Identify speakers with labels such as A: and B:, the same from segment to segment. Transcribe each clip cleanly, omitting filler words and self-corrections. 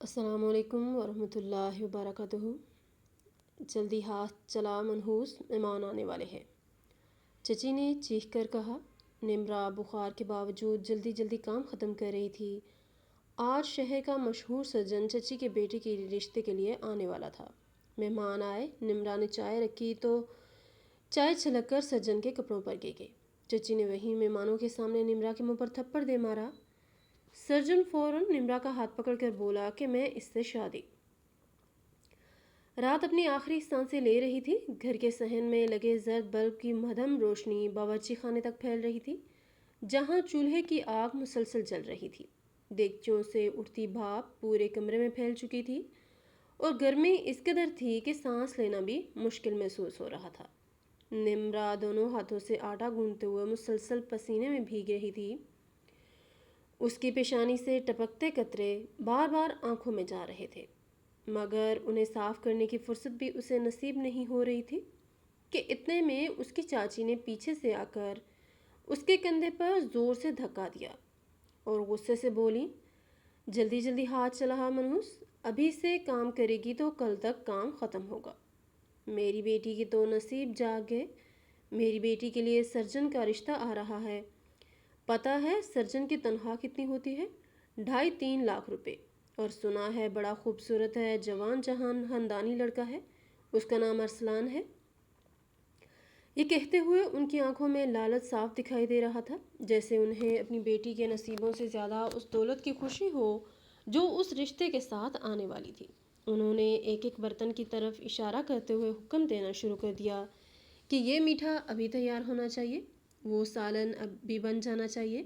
A: السلام علیکم ورحمۃ اللہ وبرکاتہ۔ جلدی ہاتھ چلا منحوس، مہمان آنے والے ہیں، چچی نے چیخ کر کہا۔ نمرا بخار کے باوجود جلدی جلدی کام ختم کر رہی تھی۔ آج شہر کا مشہور سرجن چچی کے بیٹے کے رشتے کے لیے آنے والا تھا۔ مہمان آئے، نمرا نے چائے رکھی تو چائے چھلک کر سرجن کے کپڑوں پر گر گئی۔ چچی نے وہیں مہمانوں کے سامنے نمرا کے منہ پر تھپڑ دے مارا۔ سرجن فوراً نمرا کا ہاتھ پکڑ کر بولا کہ میں اس سے شادی۔ رات اپنی آخری سانسیں لے رہی تھی۔ گھر کے صحن میں لگے زرد بلب کی مدھم روشنی باورچی خانے تک پھیل رہی تھی، جہاں چولہے کی آگ مسلسل جل رہی تھی۔ دیگچوں سے اٹھتی بھاپ پورے کمرے میں پھیل چکی تھی اور گرمی اس قدر تھی کہ سانس لینا بھی مشکل محسوس ہو رہا تھا۔ نمرا دونوں ہاتھوں سے آٹا گوندھتے ہوئے مسلسل پسینے میں بھیگ رہی تھی۔ اس کی پیشانی سے ٹپکتے قطرے بار بار آنکھوں میں جا رہے تھے، مگر انہیں صاف کرنے کی فرصت بھی اسے نصیب نہیں ہو رہی تھی کہ اتنے میں اس کی چاچی نے پیچھے سے آ کر اس کے کندھے پر زور سے دھکا دیا اور غصے سے بولی، جلدی جلدی ہاتھ چلا منحوس، ابھی سے کام کرے گی تو کل تک کام ختم ہوگا۔ میری بیٹی کی تو نصیب جاگ گئے، میری بیٹی کے لیے سرجن کا رشتہ آ رہا ہے۔ پتہ ہے سرجن کی تنخواہ کتنی ہوتی ہے؟ 2.5-3 لاکھ روپے، اور سنا ہے بڑا خوبصورت ہے، جوان جہان خاندانی لڑکا ہے، اس کا نام ارسلان ہے۔ یہ کہتے ہوئے ان کی آنکھوں میں لالچ صاف دکھائی دے رہا تھا، جیسے انہیں اپنی بیٹی کے نصیبوں سے زیادہ اس دولت کی خوشی ہو جو اس رشتے کے ساتھ آنے والی تھی۔ انہوں نے ایک ایک برتن کی طرف اشارہ کرتے ہوئے حکم دینا شروع کر دیا کہ یہ میٹھا ابھی تیار ہونا چاہیے، وہ سالن اب بھی بن جانا چاہیے،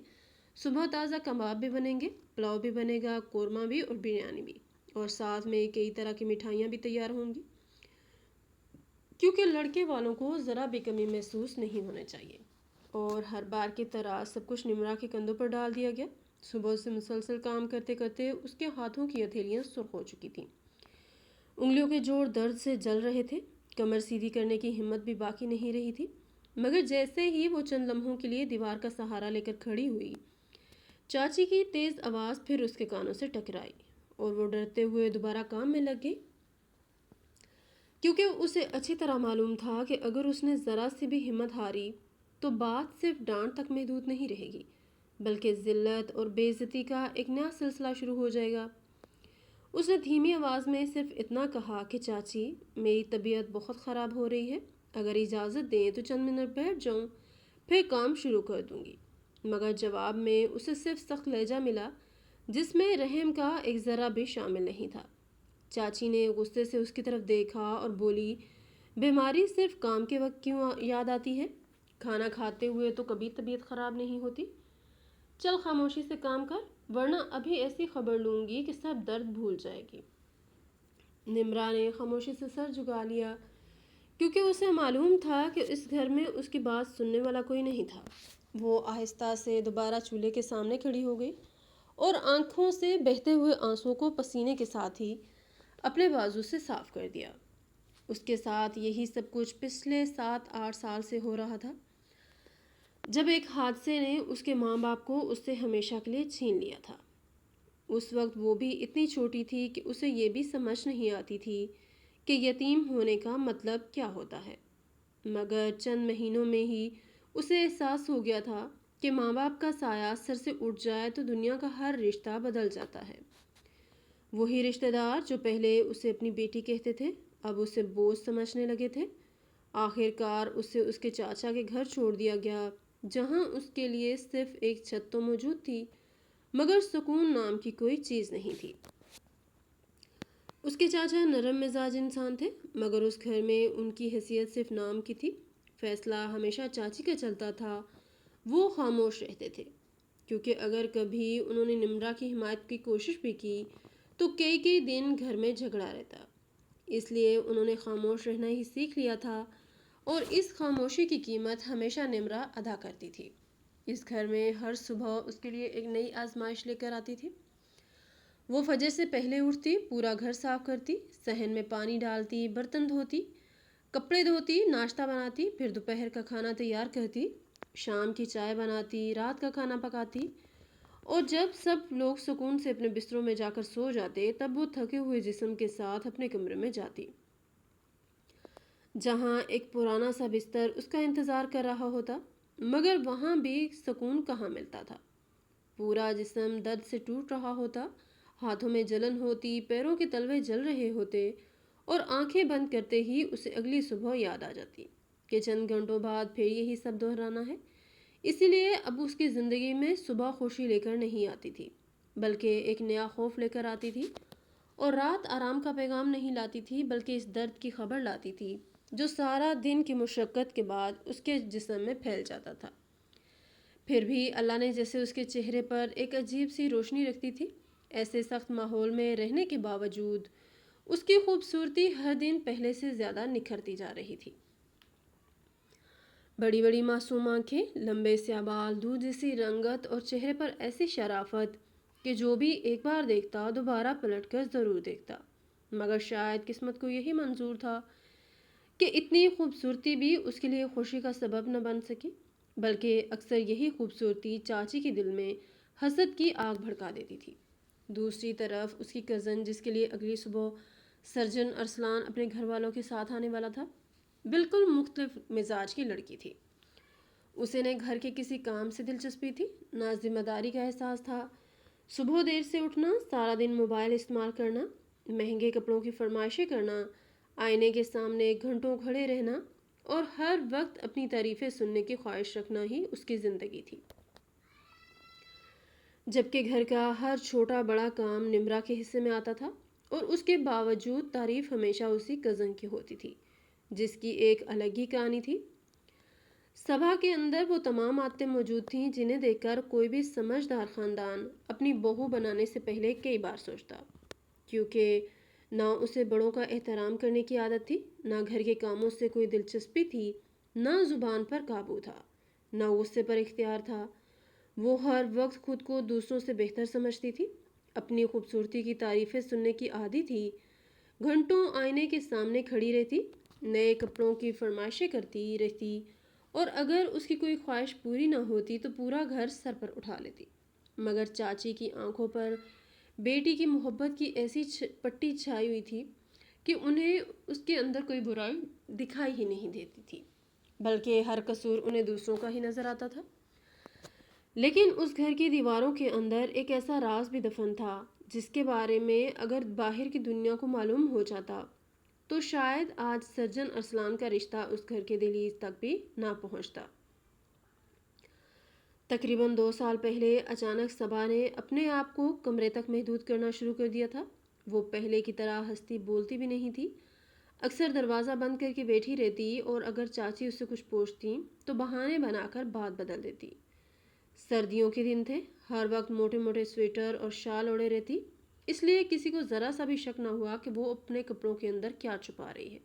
A: صبح تازہ کباب بھی بنیں گے، پلاؤ بھی بنے گا، قورمہ بھی اور بریانی بھی، اور ساتھ میں کئی طرح کی مٹھائیاں بھی تیار ہوں گی، کیونکہ لڑکے والوں کو ذرا بھی کمی محسوس نہیں ہونا چاہیے۔ اور ہر بار کی طرح سب کچھ نمرا کے کندھوں پر ڈال دیا گیا۔ صبح سے مسلسل کام کرتے کرتے اس کے ہاتھوں کی ہتھیلیاں سرخ ہو چکی تھیں، انگلیوں کے جوڑ درد سے جل رہے تھے، کمر سیدھی کرنے کی ہمت بھی باقی نہیں رہی تھی۔ مگر جیسے ہی وہ چند لمحوں کے لیے دیوار کا سہارا لے کر کھڑی ہوئی، چاچی کی تیز آواز پھر اس کے کانوں سے ٹکرائی اور وہ ڈرتے ہوئے دوبارہ کام میں لگ گئی، کیونکہ اسے اچھی طرح معلوم تھا کہ اگر اس نے ذرا سی بھی ہمت ہاری تو بات صرف ڈانٹ تک محدود نہیں رہے گی، بلکہ ذلت اور بے عزتی کا ایک نیا سلسلہ شروع ہو جائے گا۔ اس نے دھیمی آواز میں صرف اتنا کہا کہ چاچی، میری طبیعت بہت خراب ہو رہی ہے، اگر اجازت دیں تو چند منٹ بیٹھ جاؤں، پھر کام شروع کر دوں گی۔ مگر جواب میں اسے صرف سخت لہجہ ملا، جس میں رحم کا ایک ذرہ بھی شامل نہیں تھا۔ چاچی نے غصے سے اس کی طرف دیکھا اور بولی، بیماری صرف کام کے وقت کیوں یاد آتی ہے؟ کھانا کھاتے ہوئے تو کبھی طبیعت خراب نہیں ہوتی؟ چل خاموشی سے کام کر، ورنہ ابھی ایسی خبر لوں گی کہ سب درد بھول جائے گی۔ نمرا نے خاموشی سے سر جھکا لیا، کیونکہ اسے معلوم تھا کہ اس گھر میں اس کی بات سننے والا کوئی نہیں تھا۔ وہ آہستہ سے دوبارہ چولہے کے سامنے کھڑی ہو گئی اور آنکھوں سے بہتے ہوئے آنسوؤں کو پسینے کے ساتھ ہی اپنے بازو سے صاف کر دیا۔ اس کے ساتھ یہی سب کچھ پچھلے 7-8 سال سے ہو رہا تھا، جب ایک حادثے نے اس کے ماں باپ کو اس سے ہمیشہ کے لیے چھین لیا تھا۔ اس وقت وہ بھی اتنی چھوٹی تھی کہ اسے یہ بھی سمجھ نہیں آتی تھی کہ یتیم ہونے کا مطلب کیا ہوتا ہے، مگر چند مہینوں میں ہی اسے احساس ہو گیا تھا کہ ماں باپ کا سایہ سر سے اٹھ جائے تو دنیا کا ہر رشتہ بدل جاتا ہے۔ وہی رشتہ دار جو پہلے اسے اپنی بیٹی کہتے تھے، اب اسے بوجھ سمجھنے لگے تھے۔ آخر کار اسے اس کے چاچا کے گھر چھوڑ دیا گیا، جہاں اس کے لیے صرف ایک چھت تو موجود تھی، مگر سکون نام کی کوئی چیز نہیں تھی۔ اس کے چاچا نرم مزاج انسان تھے، مگر اس گھر میں ان کی حیثیت صرف نام کی تھی۔ فیصلہ ہمیشہ چاچی کا چلتا تھا، وہ خاموش رہتے تھے، کیونکہ اگر کبھی انہوں نے نمرا کی حمایت کی کوشش بھی کی تو کئی دن گھر میں جھگڑا رہتا، اس لیے انہوں نے خاموش رہنا ہی سیکھ لیا تھا، اور اس خاموشی کی قیمت ہمیشہ نمرا ادا کرتی تھی۔ اس گھر میں ہر صبح اس کے لیے ایک نئی آزمائش لے کر آتی تھی۔ وہ فجر سے پہلے اٹھتی، پورا گھر صاف کرتی، صحن میں پانی ڈالتی، برتن دھوتی، کپڑے دھوتی، ناشتہ بناتی، پھر دوپہر کا کھانا تیار کرتی، شام کی چائے بناتی، رات کا کھانا پکاتی اور جب سب لوگ سکون سے اپنے بستروں میں جا کر سو جاتے تب وہ تھکے ہوئے جسم کے ساتھ اپنے کمرے میں جاتی، جہاں ایک پرانا سا بستر اس کا انتظار کر رہا ہوتا، مگر وہاں بھی سکون کہاں ملتا تھا۔ پورا جسم درد سے ٹوٹ رہا ہوتا، ہاتھوں میں جلن ہوتی، پیروں کے تلوے جل رہے ہوتے، اور آنکھیں بند کرتے ہی اسے اگلی صبح یاد آ جاتی کہ چند گھنٹوں بعد پھر یہی سب دہرانا ہے۔ اسی لیے اب اس کی زندگی میں صبح خوشی لے کر نہیں آتی تھی، بلکہ ایک نیا خوف لے کر آتی تھی، اور رات آرام کا پیغام نہیں لاتی تھی بلکہ اس درد کی خبر لاتی تھی جو سارا دن کی مشقت کے بعد اس کے جسم میں پھیل جاتا تھا۔ پھر بھی اللہ نے جیسے اس کے چہرے پر ایک عجیب سی روشنی رکھی تھی، ایسے سخت ماحول میں رہنے کے باوجود اس کی خوبصورتی ہر دن پہلے سے زیادہ نکھرتی جا رہی تھی۔ بڑی بڑی معصوم آنکھیں، لمبے سیاہ بال، دودھ جیسی رنگت اور چہرے پر ایسی شرافت کہ جو بھی ایک بار دیکھتا دوبارہ پلٹ کر ضرور دیکھتا۔ مگر شاید قسمت کو یہی منظور تھا کہ اتنی خوبصورتی بھی اس کے لیے خوشی کا سبب نہ بن سکی، بلکہ اکثر یہی خوبصورتی چاچی کے دل میں حسد کی آگ بھڑکا دیتی تھی۔ دوسری طرف اس کی کزن، جس کے لیے اگلی صبح سرجن ارسلان اپنے گھر والوں کے ساتھ آنے والا تھا، بالکل مختلف مزاج کی لڑکی تھی۔ اسے نہ گھر کے کسی کام سے دلچسپی تھی، نہ ذمہ داری کا احساس تھا۔ صبح دیر سے اٹھنا، سارا دن موبائل استعمال کرنا، مہنگے کپڑوں کی فرمائشیں کرنا، آئینے کے سامنے گھنٹوں کھڑے رہنا اور ہر وقت اپنی تعریفیں سننے کی خواہش رکھنا ہی اس کی زندگی تھی۔ جبکہ گھر کا ہر چھوٹا بڑا کام نمرا کے حصے میں آتا تھا، اور اس کے باوجود تعریف ہمیشہ اسی کزن کی ہوتی تھی، جس کی ایک الگ ہی کہانی تھی۔ سبھا کے اندر وہ تمام عادتیں موجود تھیں جنہیں دیکھ کر کوئی بھی سمجھدار خاندان اپنی بہو بنانے سے پہلے کئی بار سوچتا، کیونکہ نہ اسے بڑوں کا احترام کرنے کی عادت تھی، نہ گھر کے کاموں سے کوئی دلچسپی تھی، نہ زبان پر قابو تھا، نہ غصے پر اختیار تھا۔ وہ ہر وقت خود کو دوسروں سے بہتر سمجھتی تھی، اپنی خوبصورتی کی تعریفیں سننے کی عادی تھی، گھنٹوں آئینے کے سامنے کھڑی رہتی، نئے کپڑوں کی فرمائشیں کرتی رہتی، اور اگر اس کی کوئی خواہش پوری نہ ہوتی تو پورا گھر سر پر اٹھا لیتی۔ مگر چاچی کی آنکھوں پر بیٹی کی محبت کی ایسی پٹی چھائی ہوئی تھی کہ انہیں اس کے اندر کوئی برائی دکھائی ہی نہیں دیتی تھی، بلکہ ہر قصور انہیں دوسروں کا ہی نظر آتا تھا۔ لیکن اس گھر کی دیواروں کے اندر ایک ایسا راز بھی دفن تھا جس کے بارے میں اگر باہر کی دنیا کو معلوم ہو جاتا تو شاید آج سرجن ارسلان کا رشتہ اس گھر کے دہلیز تک بھی نہ پہنچتا۔ تقریباً 2 سال پہلے اچانک صبا نے اپنے آپ کو کمرے تک محدود کرنا شروع کر دیا تھا۔ وہ پہلے کی طرح ہنستی بولتی بھی نہیں تھی، اکثر دروازہ بند کر کے بیٹھی رہتی، اور اگر چاچی اس سے کچھ پوچھتی تو بہانے بنا کر بات بدل دیتی۔ سردیوں کے دن تھے، ہر وقت موٹے موٹے سویٹر اور شال اوڑے رہتی، اس لیے کسی کو ذرا سا بھی شک نہ ہوا کہ وہ اپنے کپڑوں کے اندر کیا چھپا رہی ہے۔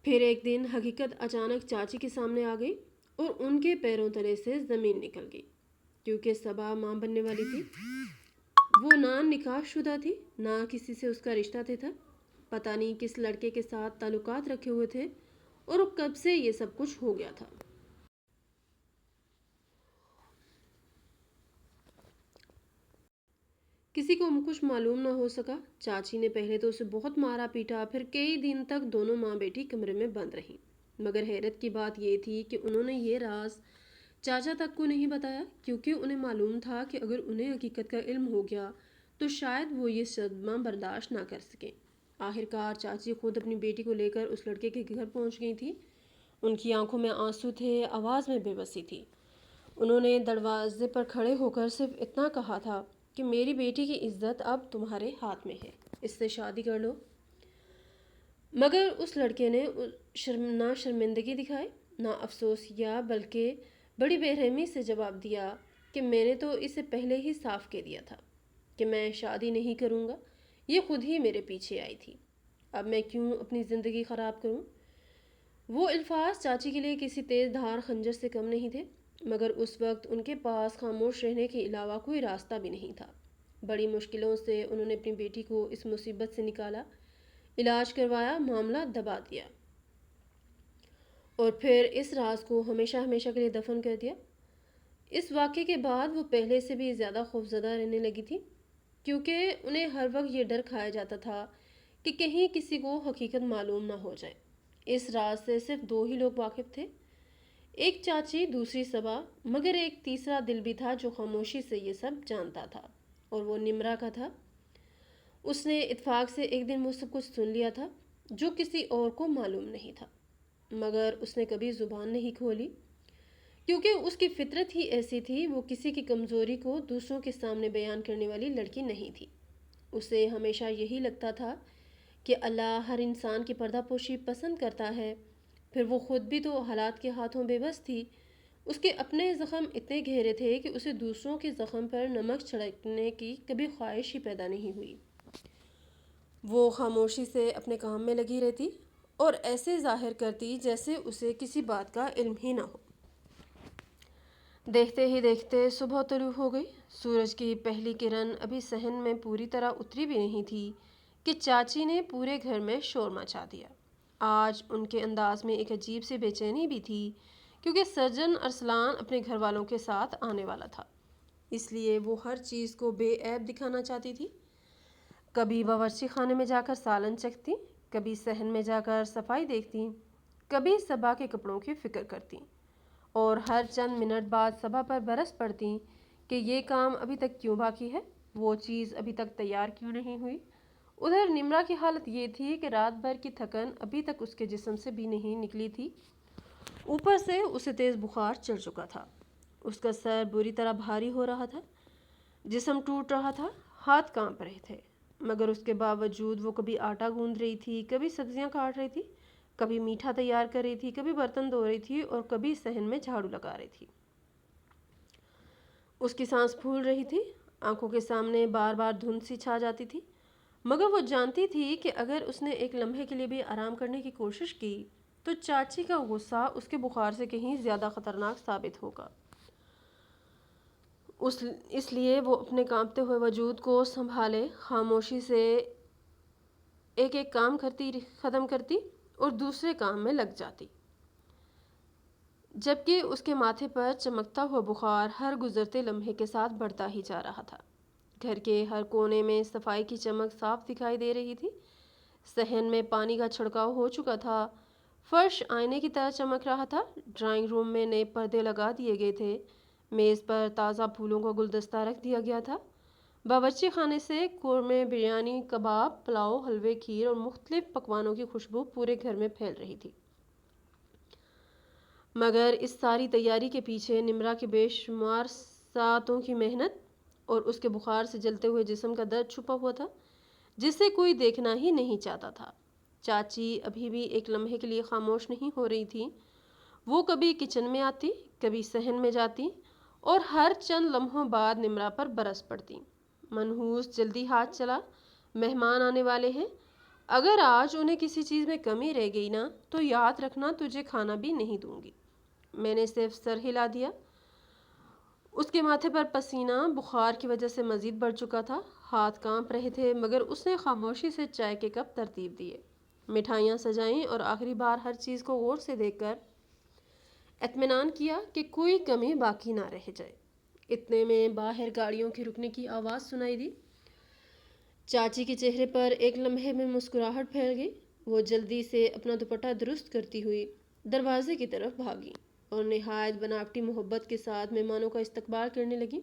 A: پھر ایک دن حقیقت اچانک چاچی کے سامنے آ گئی اور ان کے پیروں تلے سے زمین نکل گئی، کیونکہ صبا ماں بننے والی تھی۔ وہ نہ نکاح شدہ تھی، نہ کسی سے اس کا رشتہ طے تھا، پتہ نہیں کس لڑکے کے ساتھ تعلقات رکھے ہوئے تھے، اور کب سے یہ سب کچھ ہو گیا تھا۔ کسی کو کچھ معلوم نہ ہو سکا۔ چاچی نے پہلے تو اسے بہت مارا پیٹا، پھر کئی دن تک دونوں ماں بیٹی کمرے میں بند رہیں، مگر حیرت کی بات یہ تھی کہ انہوں نے یہ راز چاچا تک کو نہیں بتایا، کیونکہ انہیں معلوم تھا کہ اگر انہیں حقیقت کا علم ہو گیا تو شاید وہ یہ صدمہ برداشت نہ کر سکیں۔ آخرکار چاچی خود اپنی بیٹی کو لے کر اس لڑکے کے گھر پہنچ گئی تھی۔ ان کی آنکھوں میں آنسو تھے، آواز میں بے بسی تھی۔ انہوں نے دروازے پر کھڑے ہو کر صرف اتنا کہا تھا کہ میری بیٹی کی عزت اب تمہارے ہاتھ میں ہے، اس سے شادی کر لو۔ مگر اس لڑکے نے نہ شرمندگی دکھائی، نہ افسوس کیا، بلکہ بڑی بے رحمی سے جواب دیا کہ میں نے تو اسے پہلے ہی صاف کہہ دیا تھا کہ میں شادی نہیں کروں گا، یہ خود ہی میرے پیچھے آئی تھی، اب میں کیوں اپنی زندگی خراب کروں۔ وہ الفاظ چاچی کے لیے کسی تیز دھار خنجر سے کم نہیں تھے، مگر اس وقت ان کے پاس خاموش رہنے کے علاوہ کوئی راستہ بھی نہیں تھا۔ بڑی مشکلوں سے انہوں نے اپنی بیٹی کو اس مصیبت سے نکالا، علاج کروایا، معاملہ دبا دیا، اور پھر اس راز کو ہمیشہ ہمیشہ کے لیے دفن کر دیا۔ اس واقعے کے بعد وہ پہلے سے بھی زیادہ خوفزدہ رہنے لگی تھی، کیونکہ انہیں ہر وقت یہ ڈر کھایا جاتا تھا کہ کہیں کسی کو حقیقت معلوم نہ ہو جائے۔ اس راز سے صرف دو ہی لوگ واقف تھے، ایک چاچی، دوسری صبا، مگر ایک تیسرا دل بھی تھا جو خاموشی سے یہ سب جانتا تھا، اور وہ نمرا کا تھا۔ اس نے اتفاق سے ایک دن وہ سب کچھ سن لیا تھا جو کسی اور کو معلوم نہیں تھا، مگر اس نے کبھی زبان نہیں کھولی، کیونکہ اس کی فطرت ہی ایسی تھی۔ وہ کسی کی کمزوری کو دوسروں کے سامنے بیان کرنے والی لڑکی نہیں تھی۔ اسے ہمیشہ یہی لگتا تھا کہ اللہ ہر انسان کی پردہ پوشی پسند کرتا ہے، پھر وہ خود بھی تو حالات کے ہاتھوں بے بس تھی۔ اس کے اپنے زخم اتنے گہرے تھے کہ اسے دوسروں کے زخم پر نمک چھڑکنے کی کبھی خواہش ہی پیدا نہیں ہوئی۔ وہ خاموشی سے اپنے کام میں لگی رہتی اور ایسے ظاہر کرتی جیسے اسے کسی بات کا علم ہی نہ ہو۔ دیکھتے ہی دیکھتے صبح طلوع ہو گئی۔ سورج کی پہلی کرن ابھی صحن میں پوری طرح اتری بھی نہیں تھی کہ چاچی نے پورے گھر میں شور مچا دیا۔ آج ان کے انداز میں ایک عجیب سی بے چینی بھی تھی، کیونکہ سرجن ارسلان اپنے گھر والوں کے ساتھ آنے والا تھا، اس لیے وہ ہر چیز کو بے عیب دکھانا چاہتی تھی۔ کبھی باورچی خانے میں جا کر سالن چکھتی، کبھی صحن میں جا کر صفائی دیکھتی، کبھی صبا کے کپڑوں کی فکر کرتی، اور ہر چند منٹ بعد صبا پر برس پڑتی کہ یہ کام ابھی تک کیوں باقی ہے، وہ چیز ابھی تک تیار کیوں نہیں ہوئی۔ ادھر نمرا کی حالت یہ تھی کہ رات بھر کی تھکن ابھی تک اس کے جسم سے بھی نہیں نکلی تھی، اوپر سے اسے تیز بخار چڑھ چکا تھا۔ اس کا سر بری طرح بھاری ہو رہا تھا، جسم ٹوٹ رہا تھا، ہاتھ کانپ رہے تھے، مگر اس کے باوجود وہ کبھی آٹا گوندھ رہی تھی، کبھی سبزیاں کاٹ رہی تھی، کبھی میٹھا تیار کر رہی تھی، کبھی برتن دھو رہی تھی، اور کبھی صحن میں جھاڑو لگا رہی تھی۔ اس کی سانس پھول رہی تھی، آنکھوں کے سامنے بار بار دھند سی چھا جاتی تھی، مگر وہ جانتی تھی کہ اگر اس نے ایک لمحے کے لیے بھی آرام کرنے کی کوشش کی تو چاچی کا غصہ اس کے بخار سے کہیں زیادہ خطرناک ثابت ہوگا۔ اس لیے وہ اپنے کانپتے ہوئے وجود کو سنبھالے خاموشی سے ایک ایک کام ختم کرتی اور دوسرے کام میں لگ جاتی، جبکہ اس کے ماتھے پر چمکتا ہوا بخار ہر گزرتے لمحے کے ساتھ بڑھتا ہی جا رہا تھا۔ گھر کے ہر کونے میں صفائی کی چمک صاف دکھائی دے رہی تھی، صحن میں پانی کا چھڑکاؤ ہو چکا تھا، فرش آئینے کی طرح چمک رہا تھا، ڈرائنگ روم میں نئے پردے لگا دیے گئے تھے، میز پر تازہ پھولوں کا گلدستہ رکھ دیا گیا تھا، باورچی خانے سے قورمے، بریانی، کباب، پلاؤ، حلوے، کھیر اور مختلف پکوانوں کی خوشبو پورے گھر میں پھیل رہی تھی۔ مگر اس ساری تیاری کے پیچھے نمرا کی بے شمار ساعتوں کی محنت اور اس کے بخار سے جلتے ہوئے جسم کا درد چھپا ہوا تھا، جسے کوئی دیکھنا ہی نہیں چاہتا تھا۔ چاچی ابھی بھی ایک لمحے کے لیے خاموش نہیں ہو رہی تھی۔ وہ کبھی کچن میں آتی، کبھی صحن میں جاتی، اور ہر چند لمحوں بعد نمرا پر برس پڑتی۔ منحوس، جلدی ہاتھ چلا، مہمان آنے والے ہیں، اگر آج انہیں کسی چیز میں کمی رہ گئی نا تو یاد رکھنا تجھے کھانا بھی نہیں دوں گی۔ میں نے صرف سر ہلا دیا۔ اس کے ماتھے پر پسینہ بخار کی وجہ سے مزید بڑھ چکا تھا، ہاتھ کانپ رہے تھے، مگر اس نے خاموشی سے چائے کے کپ ترتیب دیے، مٹھائیاں سجائیں، اور آخری بار ہر چیز کو غور سے دیکھ کر اطمینان کیا کہ کوئی کمی باقی نہ رہ جائے۔ اتنے میں باہر گاڑیوں کے رکنے کی آواز سنائی دی۔ چاچی کے چہرے پر ایک لمحے میں مسکراہٹ پھیل گئی۔ وہ جلدی سے اپنا دوپٹہ درست کرتی ہوئی دروازے کی طرف بھاگی اور نہایت بناوٹی محبت کے ساتھ مہمانوں کا استقبال کرنے لگی۔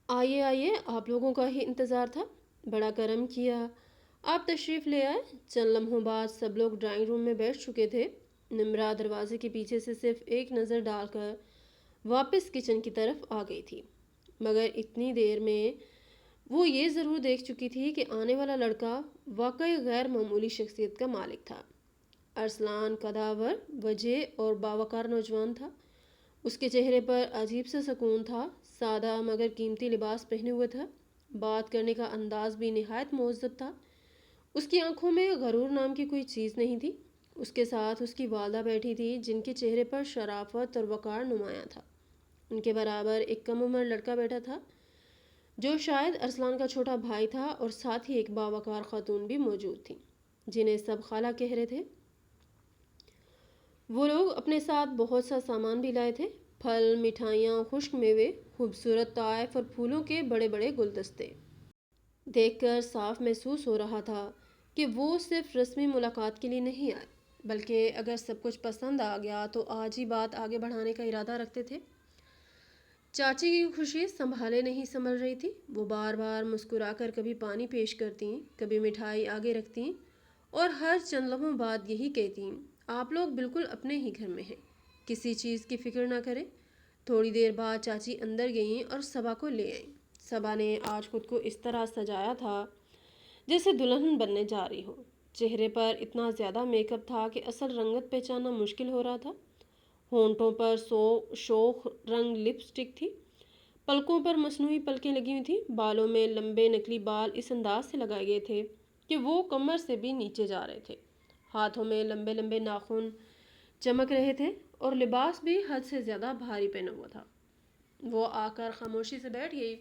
A: آئیے آئیے، آپ لوگوں کا ہی انتظار تھا، بڑا کرم کیا، آپ تشریف لے آئے۔ چند لمحوں بعد سب لوگ ڈرائنگ روم میں بیٹھ چکے تھے۔ نمرا دروازے کے پیچھے سے صرف ایک نظر ڈال کر واپس کچن کی طرف آ گئی تھی، مگر اتنی دیر میں وہ یہ ضرور دیکھ چکی تھی کہ آنے والا لڑکا واقعی غیر معمولی شخصیت کا مالک تھا۔ ارسلان قداور، وجہ اور باوقار نوجوان تھا۔ اس کے چہرے پر عجیب سا سکون تھا، سادہ مگر قیمتی لباس پہنے ہوئے تھا، بات کرنے کا انداز بھی نہایت مہذب تھا۔ اس کی آنکھوں میں غرور نام کی کوئی چیز نہیں تھی۔ اس کے ساتھ اس کی والدہ بیٹھی تھی، جن کے چہرے پر شرافت اور وقار نمایاں تھا۔ ان کے برابر ایک کم عمر لڑکا بیٹھا تھا جو شاید ارسلان کا چھوٹا بھائی تھا، اور ساتھ ہی ایک باوقار خاتون بھی موجود تھی جنہیں سب خالہ کہہ رہے تھے۔ وہ لوگ اپنے ساتھ بہت سا سامان بھی لائے تھے، پھل، مٹھائیاں، خشک میوے، خوبصورت تحائف اور پھولوں کے بڑے بڑے گلدستے دیکھ کر صاف محسوس ہو رہا تھا کہ وہ صرف رسمی ملاقات کے لیے نہیں آئے، بلکہ اگر سب کچھ پسند آ گیا تو آج ہی بات آگے بڑھانے کا ارادہ رکھتے تھے۔ چاچی کی خوشی سنبھالے نہیں سنبھل رہی تھی۔ وہ بار بار مسکرا کر کبھی پانی پیش کرتیں، کبھی مٹھائی آگے رکھتیں اور ہر چند لمحوں بعد یہی کہتیں، آپ لوگ بالکل اپنے ہی گھر میں ہیں، کسی چیز کی فکر نہ کریں۔ تھوڑی دیر بعد چاچی اندر گئیں اور صبا کو لے آئیں۔ صبا نے آج خود کو اس طرح سجایا تھا جیسے دلہن بننے جا رہی ہو۔ چہرے پر اتنا زیادہ میک اپ تھا کہ اصل رنگت پہچاننا مشکل ہو رہا تھا۔ ہونٹوں پر شوخ رنگ لپسٹک تھی، پلکوں پر مصنوعی پلکیں لگی ہوئی تھیں، بالوں میں لمبے نکلی بال اس انداز سے لگائے گئے تھے کہ وہ کمر سے بھی نیچے جا رہے تھے۔ ہاتھوں میں لمبے لمبے ناخن چمک رہے تھے اور لباس بھی حد سے زیادہ بھاری پہنا ہوا تھا۔ وہ آ کر خاموشی سے بیٹھ گئی۔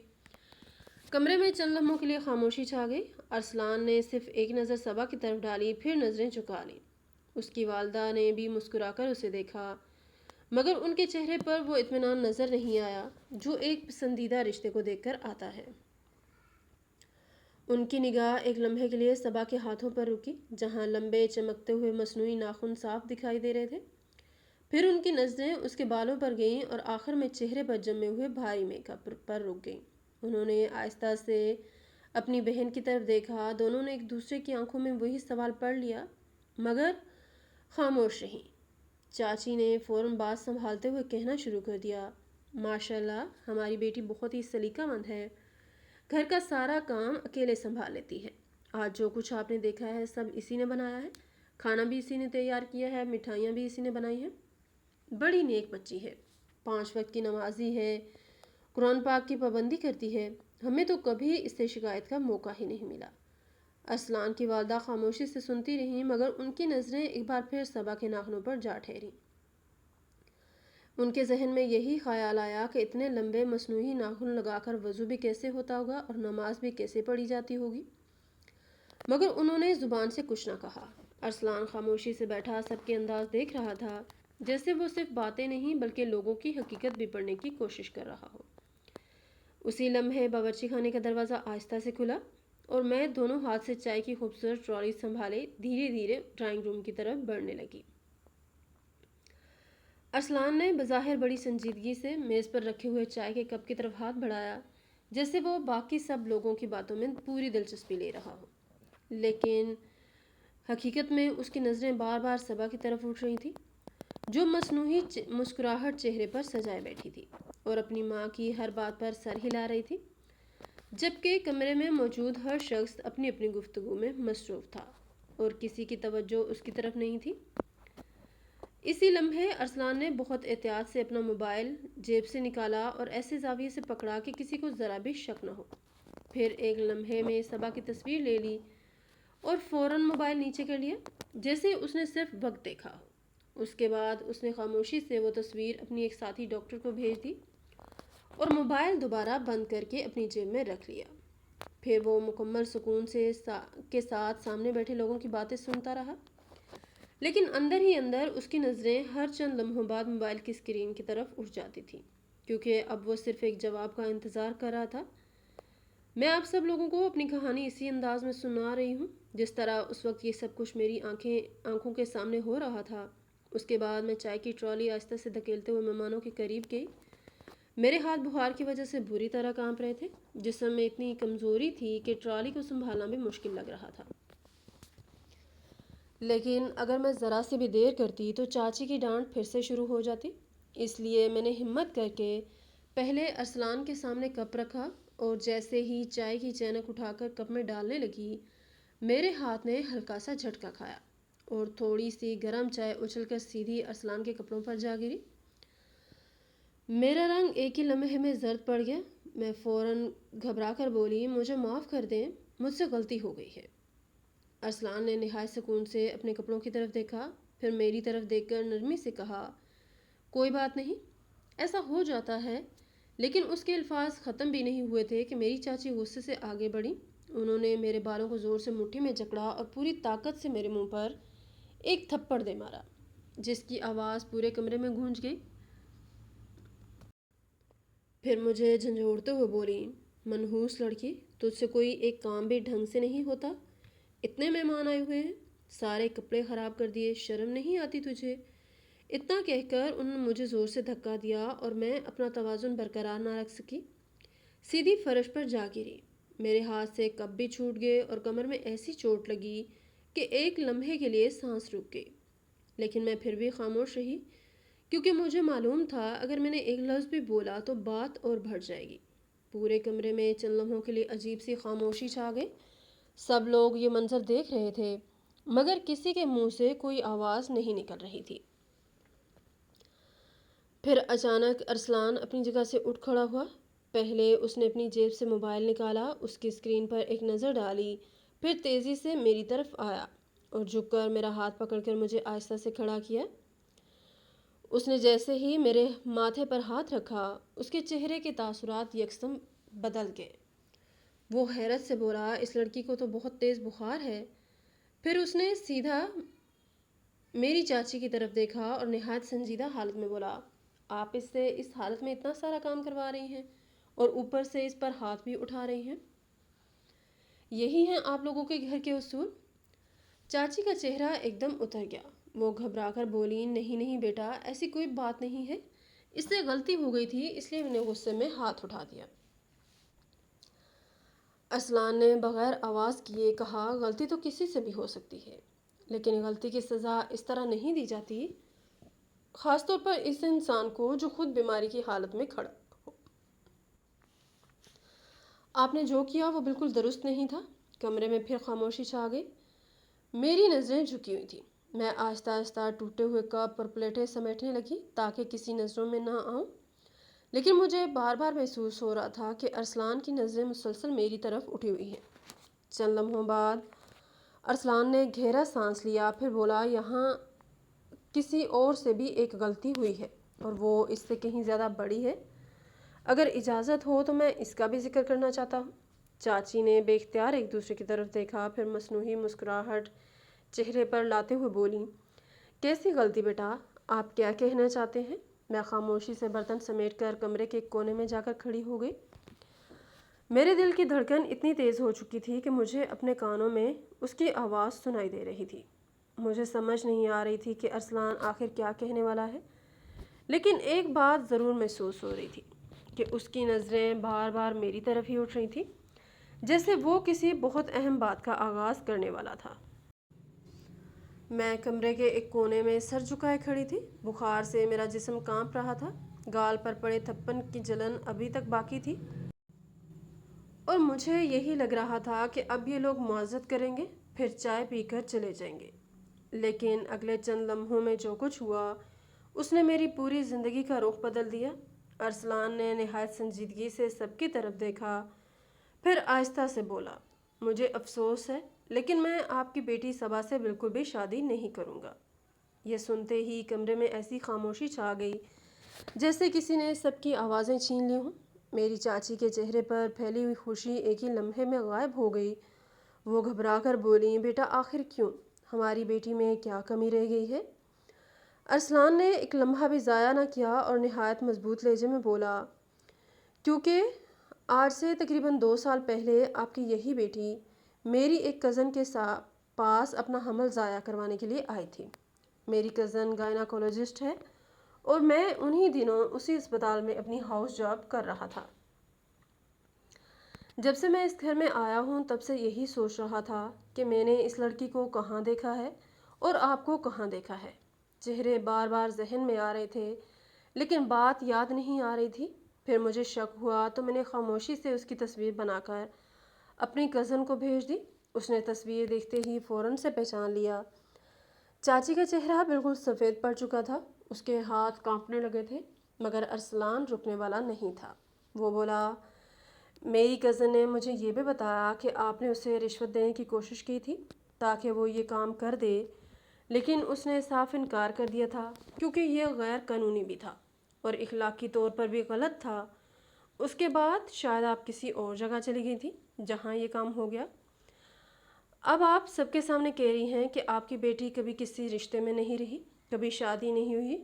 A: کمرے میں چند لمحوں کے لیے خاموشی چھا گئی۔ ارسلان نے صرف ایک نظر صبا کی طرف ڈالی، پھر نظریں جھکا لیں۔ اس کی والدہ نے بھی مسکرا کر اسے دیکھا، مگر ان کے چہرے پر وہ اطمینان نظر نہیں آیا جو ایک پسندیدہ رشتے کو دیکھ کر آتا ہے۔ ان کی نگاہ ایک لمحے کے لیے صبا کے ہاتھوں پر رکی، جہاں لمبے چمکتے ہوئے مصنوعی ناخن صاف دکھائی دے رہے تھے۔ پھر ان کی نظریں اس کے بالوں پر گئیں اور آخر میں چہرے پر جمے ہوئے بھاری میک اپ پر رک گئیں۔ انہوں نے آہستہ سے اپنی بہن کی طرف دیکھا۔ دونوں نے ایک دوسرے کی آنکھوں میں وہی سوال پڑھ لیا، مگر خاموش رہیں۔ چاچی نے فوراً بات سنبھالتے ہوئے کہنا شروع کر دیا، ماشاءاللہ ہماری بیٹی بہت ہی سلیقہ مند ہے، گھر کا سارا کام اکیلے سنبھال لیتی ہے۔ آج جو کچھ آپ نے دیکھا ہے سب اسی نے بنایا ہے، کھانا بھی اسی نے تیار کیا ہے، مٹھائیاں بھی اسی نے بنائی ہیں۔ بڑی نیک بچی ہے، 5 وقت کی نمازی ہے، قرآن پاک کی پابندی کرتی ہے، ہمیں تو کبھی اس سے شکایت کا موقع ہی نہیں ملا۔ ارسلان کی والدہ خاموشی سے سنتی رہیں، مگر ان کی نظریں ایک بار پھر صبا کے ناخنوں پر جا ٹھہریں۔ ان کے ذہن میں یہی خیال آیا کہ اتنے لمبے مصنوعی ناخن لگا کر وضو بھی کیسے ہوتا ہوگا اور نماز بھی کیسے پڑھی جاتی ہوگی، مگر انہوں نے زبان سے کچھ نہ کہا۔ ارسلان خاموشی سے بیٹھا سب کے انداز دیکھ رہا تھا، جیسے وہ صرف باتیں نہیں بلکہ لوگوں کی حقیقت بھی پڑھنے کی کوشش کر رہا ہو۔ اسی لمحے باورچی خانے کا دروازہ آہستہ سے کھلا اور میں دونوں ہاتھ سے چائے کی خوبصورت ٹرالی سنبھالے دھیرے دھیرے ڈرائنگ روم کی طرف بڑھنے لگی۔ ارسلان نے بظاہر بڑی سنجیدگی سے میز پر رکھے ہوئے چائے کے کپ کی طرف ہاتھ بڑھایا، جیسے وہ باقی سب لوگوں کی باتوں میں پوری دلچسپی لے رہا ہو، لیکن حقیقت میں اس کی نظریں بار بار صبا کی طرف اٹھ رہی تھیں، جو مصنوعی مسکراہٹ چہرے پر سجائے بیٹھی تھی اور اپنی ماں کی ہر بات پر سر ہلا رہی تھی، جبکہ کمرے میں موجود ہر شخص اپنی اپنی گفتگو میں مصروف تھا اور کسی کی توجہ اس کی طرف نہیں تھی۔ اسی لمحے ارسلان نے بہت احتیاط سے اپنا موبائل جیب سے نکالا اور ایسے زاویے سے پکڑا کہ کسی کو ذرا بھی شک نہ ہو۔ پھر ایک لمحے میں صبا کی تصویر لے لی اور فوراً موبائل نیچے کر لیا، جیسے اس نے صرف وقت دیکھا ہو۔ اس کے بعد اس نے خاموشی سے وہ تصویر اپنی ایک ساتھی ڈاکٹر کو بھیج دی اور موبائل دوبارہ بند کر کے اپنی جیب میں رکھ لیا۔ پھر وہ مکمل سکون کے ساتھ سامنے بیٹھے لوگوں کی باتیں سنتا رہا، لیکن اندر ہی اندر اس کی نظریں ہر چند لمحوں بعد موبائل کی اسکرین کی طرف اٹھ جاتی تھیں، کیونکہ اب وہ صرف ایک جواب کا انتظار کر رہا تھا۔ میں آپ سب لوگوں کو اپنی کہانی اسی انداز میں سنا رہی ہوں جس طرح اس وقت یہ سب کچھ میری آنکھوں کے سامنے ہو رہا تھا۔ اس کے بعد میں چائے کی ٹرالی آہستہ سے دھکیلتے ہوئے مہمانوں کے قریب گئی۔ میرے ہاتھ بخار کی وجہ سے بری طرح کانپ رہے تھے، جسم میں اتنی کمزوری تھی کہ ٹرالی کو سنبھالنا بھی مشکل لگ رہا تھا۔ لیکن اگر میں ذرا سی بھی دیر کرتی تو چاچی کی ڈانٹ پھر سے شروع ہو جاتی، اس لیے میں نے ہمت کر کے پہلے ارسلان کے سامنے کپ رکھا اور جیسے ہی چائے کی چینک اٹھا کر کپ میں ڈالنے لگی، میرے ہاتھ نے ہلکا سا جھٹکا کھایا اور تھوڑی سی گرم چائے اچھل کر سیدھی ارسلان کے کپڑوں پر جا گری۔ میرا رنگ ایک ہی لمحے میں زرد پڑ گیا۔ میں فوراً گھبرا کر بولی، مجھے معاف کر دیں، مجھ سے غلطی ہو گئی ہے۔ ارسلان نے نہایت سکون سے اپنے کپڑوں کی طرف دیکھا، پھر میری طرف دیکھ کر نرمی سے کہا، کوئی بات نہیں، ایسا ہو جاتا ہے۔ لیکن اس کے الفاظ ختم بھی نہیں ہوئے تھے کہ میری چاچی غصے سے آگے بڑھی۔ انہوں نے میرے بالوں کو زور سے مٹھی میں جکڑا اور پوری طاقت سے میرے منہ پر ایک تھپڑ دے مارا، جس کی آواز پورے کمرے میں گونج گئی۔ پھر مجھے جھنجھوڑتے ہوئے بولی، منحوس لڑکی، تجھ سے کوئی ایک کام بھی ڈھنگ سے نہیں ہوتا؟ اتنے مہمان آئے ہوئے ہیں، سارے کپڑے خراب کر دیے، شرم نہیں آتی تجھے؟ اتنا کہہ کر انہوں نے مجھے زور سے دھکا دیا اور میں اپنا توازن برقرار نہ رکھ سکی، سیدھی فرش پر جا گری۔ میرے ہاتھ سے کپ بھی چھوٹ گئے اور کمر میں ایسی چوٹ لگی کہ ایک لمحے کے لیے سانس رک گئی، لیکن میں پھر بھی خاموش رہی، کیونکہ مجھے معلوم تھا اگر میں نے ایک لفظ بھی بولا تو بات اور بڑھ جائے گی۔ پورے کمرے میں چند لمحوں کے لیے عجیب سی خاموشی چھا گئی۔ سب لوگ یہ منظر دیکھ رہے تھے، مگر کسی کے منہ سے کوئی آواز نہیں نکل رہی تھی۔ پھر اچانک ارسلان اپنی جگہ سے اٹھ کھڑا ہوا۔ پہلے اس نے اپنی جیب سے موبائل نکالا، اس کی اسکرین پر ایک نظر ڈالی، پھر تیزی سے میری طرف آیا اور جھک کر میرا ہاتھ پکڑ کر مجھے آہستہ سے کھڑا کیا۔ اس نے جیسے ہی میرے ماتھے پر ہاتھ رکھا، اس کے چہرے کے تاثرات یکسم بدل گئے۔ وہ حیرت سے بولا، اس لڑکی کو تو بہت تیز بخار ہے۔ پھر اس نے سیدھا میری چاچی کی طرف دیکھا اور نہایت سنجیدہ حالت میں بولا، آپ اس سے اس حالت میں اتنا سارا کام کروا رہی ہیں اور اوپر سے اس پر ہاتھ بھی اٹھا رہی ہیں؟ یہی ہیں آپ لوگوں کے گھر کے اصول؟ چاچی کا چہرہ ایک دم اتر گیا۔ وہ گھبرا کر بولی، نہیں نہیں بیٹا، ایسی کوئی بات نہیں ہے، اس سے غلطی ہو گئی تھی، اس لیے میں نے غصے میں ہاتھ اٹھا دیا۔ ارسلان نے بغیر آواز کیے کہا، غلطی تو کسی سے بھی ہو سکتی ہے، لیکن غلطی کی سزا اس طرح نہیں دی جاتی، خاص طور پر اس انسان کو جو خود بیماری کی حالت میں کھڑا ہو۔ آپ نے جو کیا وہ بالکل درست نہیں تھا۔ کمرے میں پھر خاموشی چھا گئی۔ میری نظریں جھکی ہوئی تھیں۔ میں آہستہ آہستہ ٹوٹے ہوئے کپ اور پلیٹیں سمیٹنے لگی تاکہ کسی نظروں میں نہ آؤں، لیکن مجھے بار بار محسوس ہو رہا تھا کہ ارسلان کی نظریں مسلسل میری طرف اٹھی ہوئی ہیں۔ چند لمحوں بعد ارسلان نے گہرا سانس لیا، پھر بولا، یہاں کسی اور سے بھی ایک غلطی ہوئی ہے اور وہ اس سے کہیں زیادہ بڑی ہے۔ اگر اجازت ہو تو میں اس کا بھی ذکر کرنا چاہتا ہوں۔ چاچی نے بے اختیار ایک دوسرے کی طرف دیکھا، پھر مصنوعی مسکراہٹ چہرے پر لاتے ہوئے بولی، کیسی غلطی بیٹا؟ آپ کیا کہنا چاہتے ہیں؟ میں خاموشی سے برتن سمیٹ کر کمرے کے ایک کونے میں جا کر کھڑی ہو گئی۔ میرے دل کی دھڑکن اتنی تیز ہو چکی تھی کہ مجھے اپنے کانوں میں اس کی آواز سنائی دے رہی تھی۔ مجھے سمجھ نہیں آ رہی تھی کہ ارسلان آخر کیا کہنے والا ہے، لیکن ایک بات ضرور محسوس ہو رہی تھی کہ اس کی نظریں بار بار میری طرف ہی اٹھ رہی تھیں، جیسے وہ کسی بہت اہم بات کا آغاز کرنے والا تھا۔ میں کمرے کے ایک کونے میں سر جھکائے کھڑی تھی۔ بخار سے میرا جسم کانپ رہا تھا، گال پر پڑے تھپن کی جلن ابھی تک باقی تھی، اور مجھے یہی لگ رہا تھا کہ اب یہ لوگ معذرت کریں گے، پھر چائے پی کر چلے جائیں گے۔ لیکن اگلے چند لمحوں میں جو کچھ ہوا اس نے میری پوری زندگی کا رخ بدل دیا۔ ارسلان نے نہایت سنجیدگی سے سب کی طرف دیکھا، پھر آہستہ سے بولا، مجھے افسوس ہے لیکن میں آپ کی بیٹی صبا سے بالکل بھی شادی نہیں کروں گا۔ یہ سنتے ہی کمرے میں ایسی خاموشی چھا گئی جیسے کسی نے سب کی آوازیں چھین لی ہوں۔ میری چاچی کے چہرے پر پھیلی ہوئی خوشی ایک ہی لمحے میں غائب ہو گئی۔ وہ گھبرا کر بولی، بیٹا آخر کیوں؟ ہماری بیٹی میں کیا کمی رہ گئی ہے؟ ارسلان نے ایک لمحہ بھی ضائع نہ کیا اور نہایت مضبوط لہجے میں بولا، کیونکہ آج سے تقریباً 2 سال پہلے آپ کی یہی بیٹی میری ایک کزن کے پاس اپنا حمل ضائع کروانے کے لیے آئی تھی۔ میری کزن گائناکولوجسٹ ہے اور میں انہی دنوں اسی اسپتال میں اپنی ہاؤس جاب کر رہا تھا۔ جب سے میں اس گھر میں آیا ہوں تب سے یہی سوچ رہا تھا کہ میں نے اس لڑکی کو کہاں دیکھا ہے اور آپ کو کہاں دیکھا ہے۔ چہرے بار بار ذہن میں آ رہے تھے لیکن بات یاد نہیں آ رہی تھی۔ پھر مجھے شک ہوا تو میں نے خاموشی سے اس کی تصویر بنا کر اپنی کزن کو بھیج دی۔ اس نے تصویر دیکھتے ہی فوراً سے پہچان لیا۔ چاچی کا چہرہ بالکل سفید پڑ چکا تھا، اس کے ہاتھ کانپنے لگے تھے، مگر ارسلان رکنے والا نہیں تھا۔ وہ بولا، میری کزن نے مجھے یہ بھی بتایا کہ آپ نے اسے رشوت دینے کی کوشش کی تھی تاکہ وہ یہ کام کر دے، لیکن اس نے صاف انکار کر دیا تھا کیونکہ یہ غیر قانونی بھی تھا اور اخلاقی طور پر بھی غلط تھا۔ اس کے بعد شاید آپ کسی اور جگہ چلی گئی تھی جہاں یہ کام ہو گیا۔ اب آپ سب کے سامنے کہہ رہی ہیں کہ آپ کی بیٹی کبھی کسی رشتے میں نہیں رہی، کبھی شادی نہیں ہوئی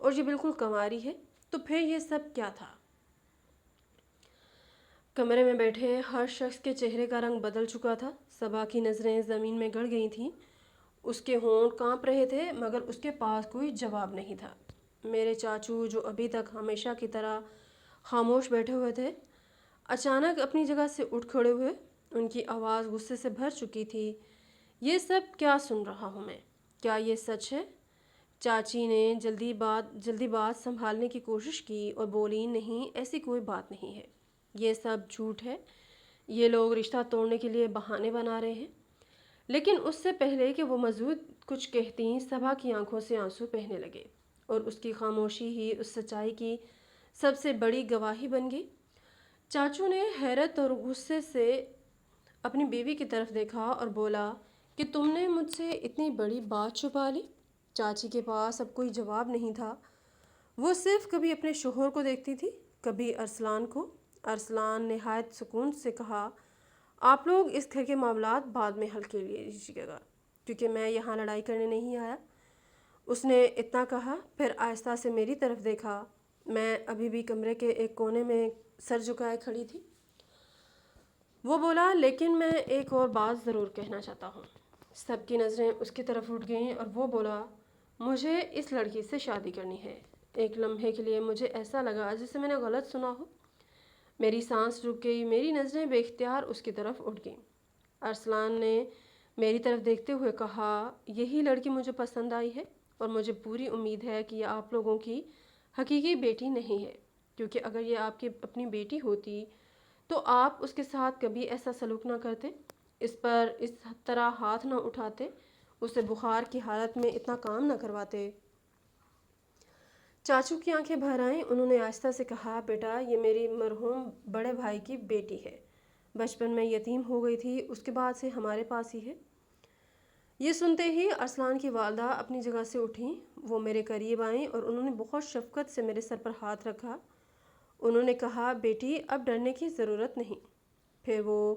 A: اور یہ بالکل کنواری ہے، تو پھر یہ سب کیا تھا؟ کمرے میں بیٹھے ہر شخص کے چہرے کا رنگ بدل چکا تھا۔ صبا کی نظریں زمین میں گڑ گئی تھیں، اس کے ہونٹ کانپ رہے تھے مگر اس کے پاس کوئی جواب نہیں تھا۔ میرے چاچو جو ابھی تک ہمیشہ کی طرح خاموش بیٹھے ہوئے تھے، اچانک اپنی جگہ سے اٹھ کھڑے ہوئے۔ ان کی آواز غصے سے بھر چکی تھی۔ یہ سب کیا سن رہا ہوں میں؟ کیا یہ سچ ہے؟ چاچی نے جلدی بات سنبھالنے کی کوشش کی اور بولی، نہیں، ایسی کوئی بات نہیں ہے، یہ سب جھوٹ ہے، یہ لوگ رشتہ توڑنے کے لیے بہانے بنا رہے ہیں۔ لیکن اس سے پہلے کہ وہ مزید کچھ کہتی، صبا کی آنکھوں سے آنسو بہنے لگے اور اس کی خاموشی ہی اس سچائی کی سب سے بڑی گواہی بن گئی۔ چاچو نے حیرت اور غصے سے اپنی بیوی کی طرف دیکھا اور بولا کہ تم نے مجھ سے اتنی بڑی بات چھپا لی۔ چاچی کے پاس اب کوئی جواب نہیں تھا۔ وہ صرف کبھی اپنے شوہر کو دیکھتی تھی، کبھی ارسلان کو۔ ارسلان نہایت سکون سے کہا، آپ لوگ اس گھر کے معاملات بعد میں حل کر لیجیے گا، کیونکہ میں یہاں لڑائی کرنے نہیں آیا۔ اس نے اتنا کہا، پھر آہستہ سے میری طرف دیکھا۔ میں ابھی بھی کمرے کے ایک کونے میں سر جھکائے کھڑی تھی۔ وہ بولا، لیکن میں ایک اور بات ضرور کہنا چاہتا ہوں۔ سب کی نظریں اس کی طرف اٹھ گئیں اور وہ بولا، مجھے اس لڑکی سے شادی کرنی ہے۔ ایک لمحے کے لیے مجھے ایسا لگا جیسے میں نے غلط سنا ہو۔ میری سانس رک گئی، میری نظریں بے اختیار اس کی طرف اٹھ گئیں۔ ارسلان نے میری طرف دیکھتے ہوئے کہا، یہی لڑکی مجھے پسند آئی ہے اور مجھے پوری امید ہے کہ یہ آپ لوگوں کی حقیقی بیٹی نہیں ہے، کیونکہ اگر یہ آپ کی اپنی بیٹی ہوتی تو آپ اس کے ساتھ کبھی ایسا سلوک نہ کرتے، اس پر اس طرح ہاتھ نہ اٹھاتے، اسے بخار کی حالت میں اتنا کام نہ کرواتے۔ چاچو کی آنکھیں بھر آئیں۔ انہوں نے آہستہ سے کہا، بیٹا، یہ میری مرحوم بڑے بھائی کی بیٹی ہے، بچپن میں یتیم ہو گئی تھی، اس کے بعد سے ہمارے پاس ہی ہے۔ یہ سنتے ہی ارسلان کی والدہ اپنی جگہ سے اٹھیں۔ وہ میرے قریب آئیں اور انہوں نے بہت شفقت سے میرے سر پر ہاتھ رکھا۔ انہوں نے کہا، بیٹی، اب ڈرنے کی ضرورت نہیں۔ پھر وہ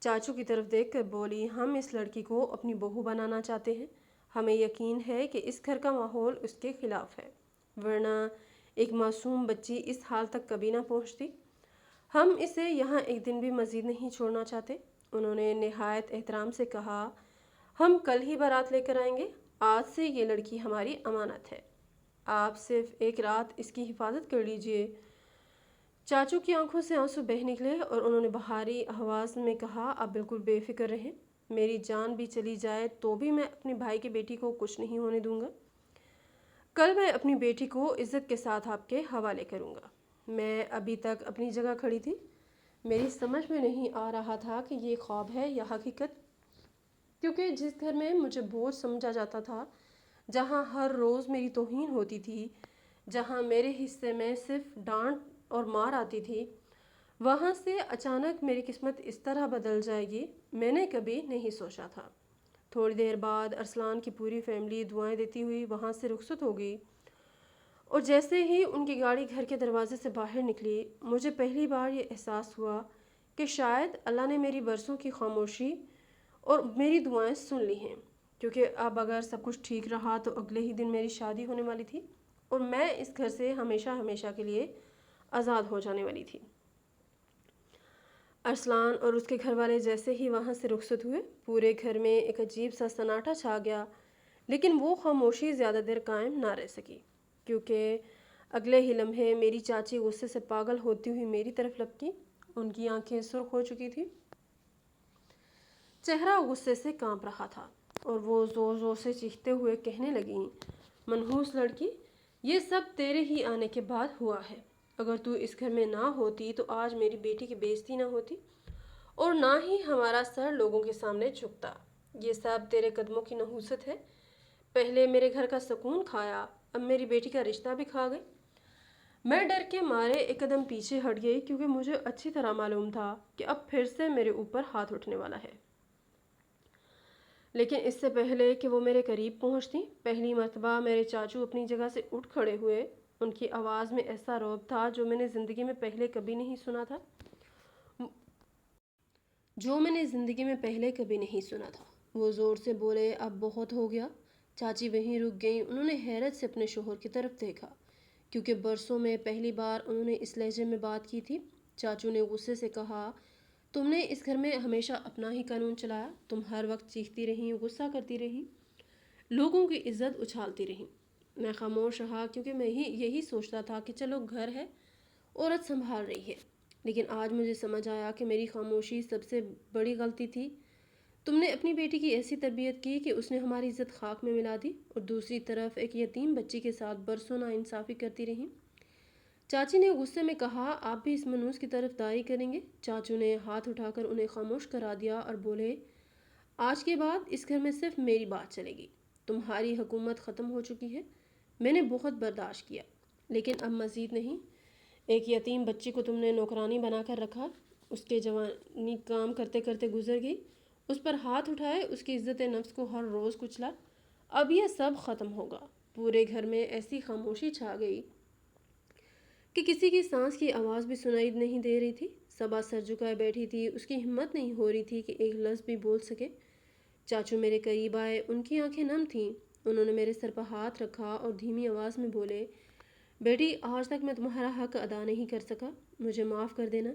A: چاچو کی طرف دیکھ کر بولی، ہم اس لڑکی کو اپنی بہو بنانا چاہتے ہیں۔ ہمیں یقین ہے کہ اس گھر کا ماحول اس کے خلاف ہے، ورنہ ایک معصوم بچی اس حال تک کبھی نہ پہنچتی۔ ہم اسے یہاں ایک دن بھی مزید نہیں چھوڑنا چاہتے۔ انہوں نے نہایت احترام سے کہا، ہم کل ہی بارات لے کر آئیں گے۔ آج سے یہ لڑکی ہماری امانت ہے، آپ صرف ایک رات اس کی حفاظت کر لیجئے۔ چاچو کی آنکھوں سے آنسو بہہ نکلے اور انہوں نے بھاری آواز میں کہا، آپ بالکل بے فکر رہیں، میری جان بھی چلی جائے تو بھی میں اپنے بھائی کی بیٹی کو کچھ نہیں ہونے دوں گا۔ کل میں اپنی بیٹی کو عزت کے ساتھ آپ کے حوالے کروں گا۔ میں ابھی تک اپنی جگہ کھڑی تھی، میری سمجھ میں نہیں آ رہا تھا کہ یہ خواب ہے یا حقیقت، کیونکہ جس گھر میں مجھے بوجھ سمجھا جاتا تھا، جہاں ہر روز میری توہین ہوتی تھی، جہاں میرے حصے میں صرف ڈانٹ اور مار آتی تھی، وہاں سے اچانک میری قسمت اس طرح بدل جائے گی، میں نے کبھی نہیں سوچا تھا۔ تھوڑی دیر بعد ارسلان کی پوری فیملی دعائیں دیتی ہوئی وہاں سے رخصت ہو گئی، اور جیسے ہی ان کی گاڑی گھر کے دروازے سے باہر نکلی، مجھے پہلی بار یہ احساس ہوا کہ شاید اللہ نے میری برسوں کی خاموشی اور میری دعائیں سن لی ہیں، کیونکہ اب اگر سب کچھ ٹھیک رہا تو اگلے ہی دن میری شادی ہونے والی تھی اور میں اس گھر سے ہمیشہ ہمیشہ کے لیے آزاد ہو جانے والی تھی۔ ارسلان اور اس کے گھر والے جیسے ہی وہاں سے رخصت ہوئے، پورے گھر میں ایک عجیب سا سناٹا چھا گیا، لیکن وہ خاموشی زیادہ دیر قائم نہ رہ سکی، کیونکہ اگلے ہی لمحے میری چاچی غصے سے پاگل ہوتی ہوئی میری طرف لپکی۔ ان کی آنکھیں سرخ ہو چکی تھی، چہرہ غصے سے کانپ رہا تھا اور وہ زور زور سے چیختے ہوئے کہنے لگیں، منحوس لڑکی، یہ سب تیرے ہی آنے کے بعد ہوا ہے۔ اگر تو اس گھر میں نہ ہوتی تو آج میری بیٹی کی بے عزتی نہ ہوتی اور نہ ہی ہمارا سر لوگوں کے سامنے جھکتا۔ یہ سب تیرے قدموں کی نحوست ہے۔ پہلے میرے گھر کا سکون کھایا، اب میری بیٹی کا رشتہ بھی کھا گئی۔ میں ڈر کے مارے ایک قدم پیچھے ہٹ گئی، کیونکہ مجھے اچھی طرح معلوم تھا کہ اب پھر سے میرے اوپر ہاتھ اٹھنے والا ہے۔ لیکن اس سے پہلے کہ وہ میرے قریب پہنچتی، پہلی مرتبہ میرے چاچو اپنی جگہ سے اٹھ کھڑے ہوئے۔ ان کی آواز میں ایسا رعب تھا جو میں نے زندگی میں پہلے کبھی نہیں سنا تھا۔ وہ زور سے بولے، اب بہت ہو گیا۔ چاچی وہیں رک گئیں۔ انہوں نے حیرت سے اپنے شوہر کی طرف دیکھا، کیونکہ برسوں میں پہلی بار انہوں نے اس لہجے میں بات کی تھی۔ چاچو نے غصے سے کہا، تم نے اس گھر میں ہمیشہ اپنا ہی قانون چلایا، تم ہر وقت چیختی رہیں، غصہ کرتی رہیں، لوگوں کی عزت اچھالتی رہیں۔ میں خاموش رہا کیونکہ میں یہی سوچتا تھا کہ چلو گھر ہے، عورت سنبھال رہی ہے، لیکن آج مجھے سمجھ آیا کہ میری خاموشی سب سے بڑی غلطی تھی۔ تم نے اپنی بیٹی کی ایسی تربیت کی کہ اس نے ہماری عزت خاک میں ملا دی، اور دوسری طرف ایک یتیم بچی کے ساتھ برسوں ناانصافی کرتی رہیں۔ چاچی نے غصے میں کہا، آپ بھی اس منوس کی طرف داری کریں گے؟ چاچو نے ہاتھ اٹھا کر انہیں خاموش کرا دیا اور بولے، آج کے بعد اس گھر میں صرف میری بات چلے گی۔ تمہاری حکومت ختم ہو چکی ہے، میں نے بہت برداشت کیا، لیکن اب مزید نہیں۔ ایک یتیم بچی کو تم نے نوکرانی بنا کر رکھا، اس کے جوانی کام کرتے کرتے گزر گئی، اس پر ہاتھ اٹھائے، اس کی عزت نفس کو ہر روز کچلا۔ اب یہ سب ختم ہوگا۔ پورے گھر میں ایسی خاموشی چھا گئی کہ کسی کی سانس کی آواز بھی سنائی نہیں دے رہی تھی۔ صبا سر جھکائے بیٹھی تھی، اس کی ہمت نہیں ہو رہی تھی کہ ایک لفظ بھی بول سکے۔ چاچو میرے قریب آئے، ان کی آنکھیں نم تھیں، انہوں نے میرے سر پر ہاتھ رکھا اور دھیمی آواز میں بولے، بیٹی، آج تک میں تمہارا حق ادا نہیں کر سکا، مجھے معاف کر دینا،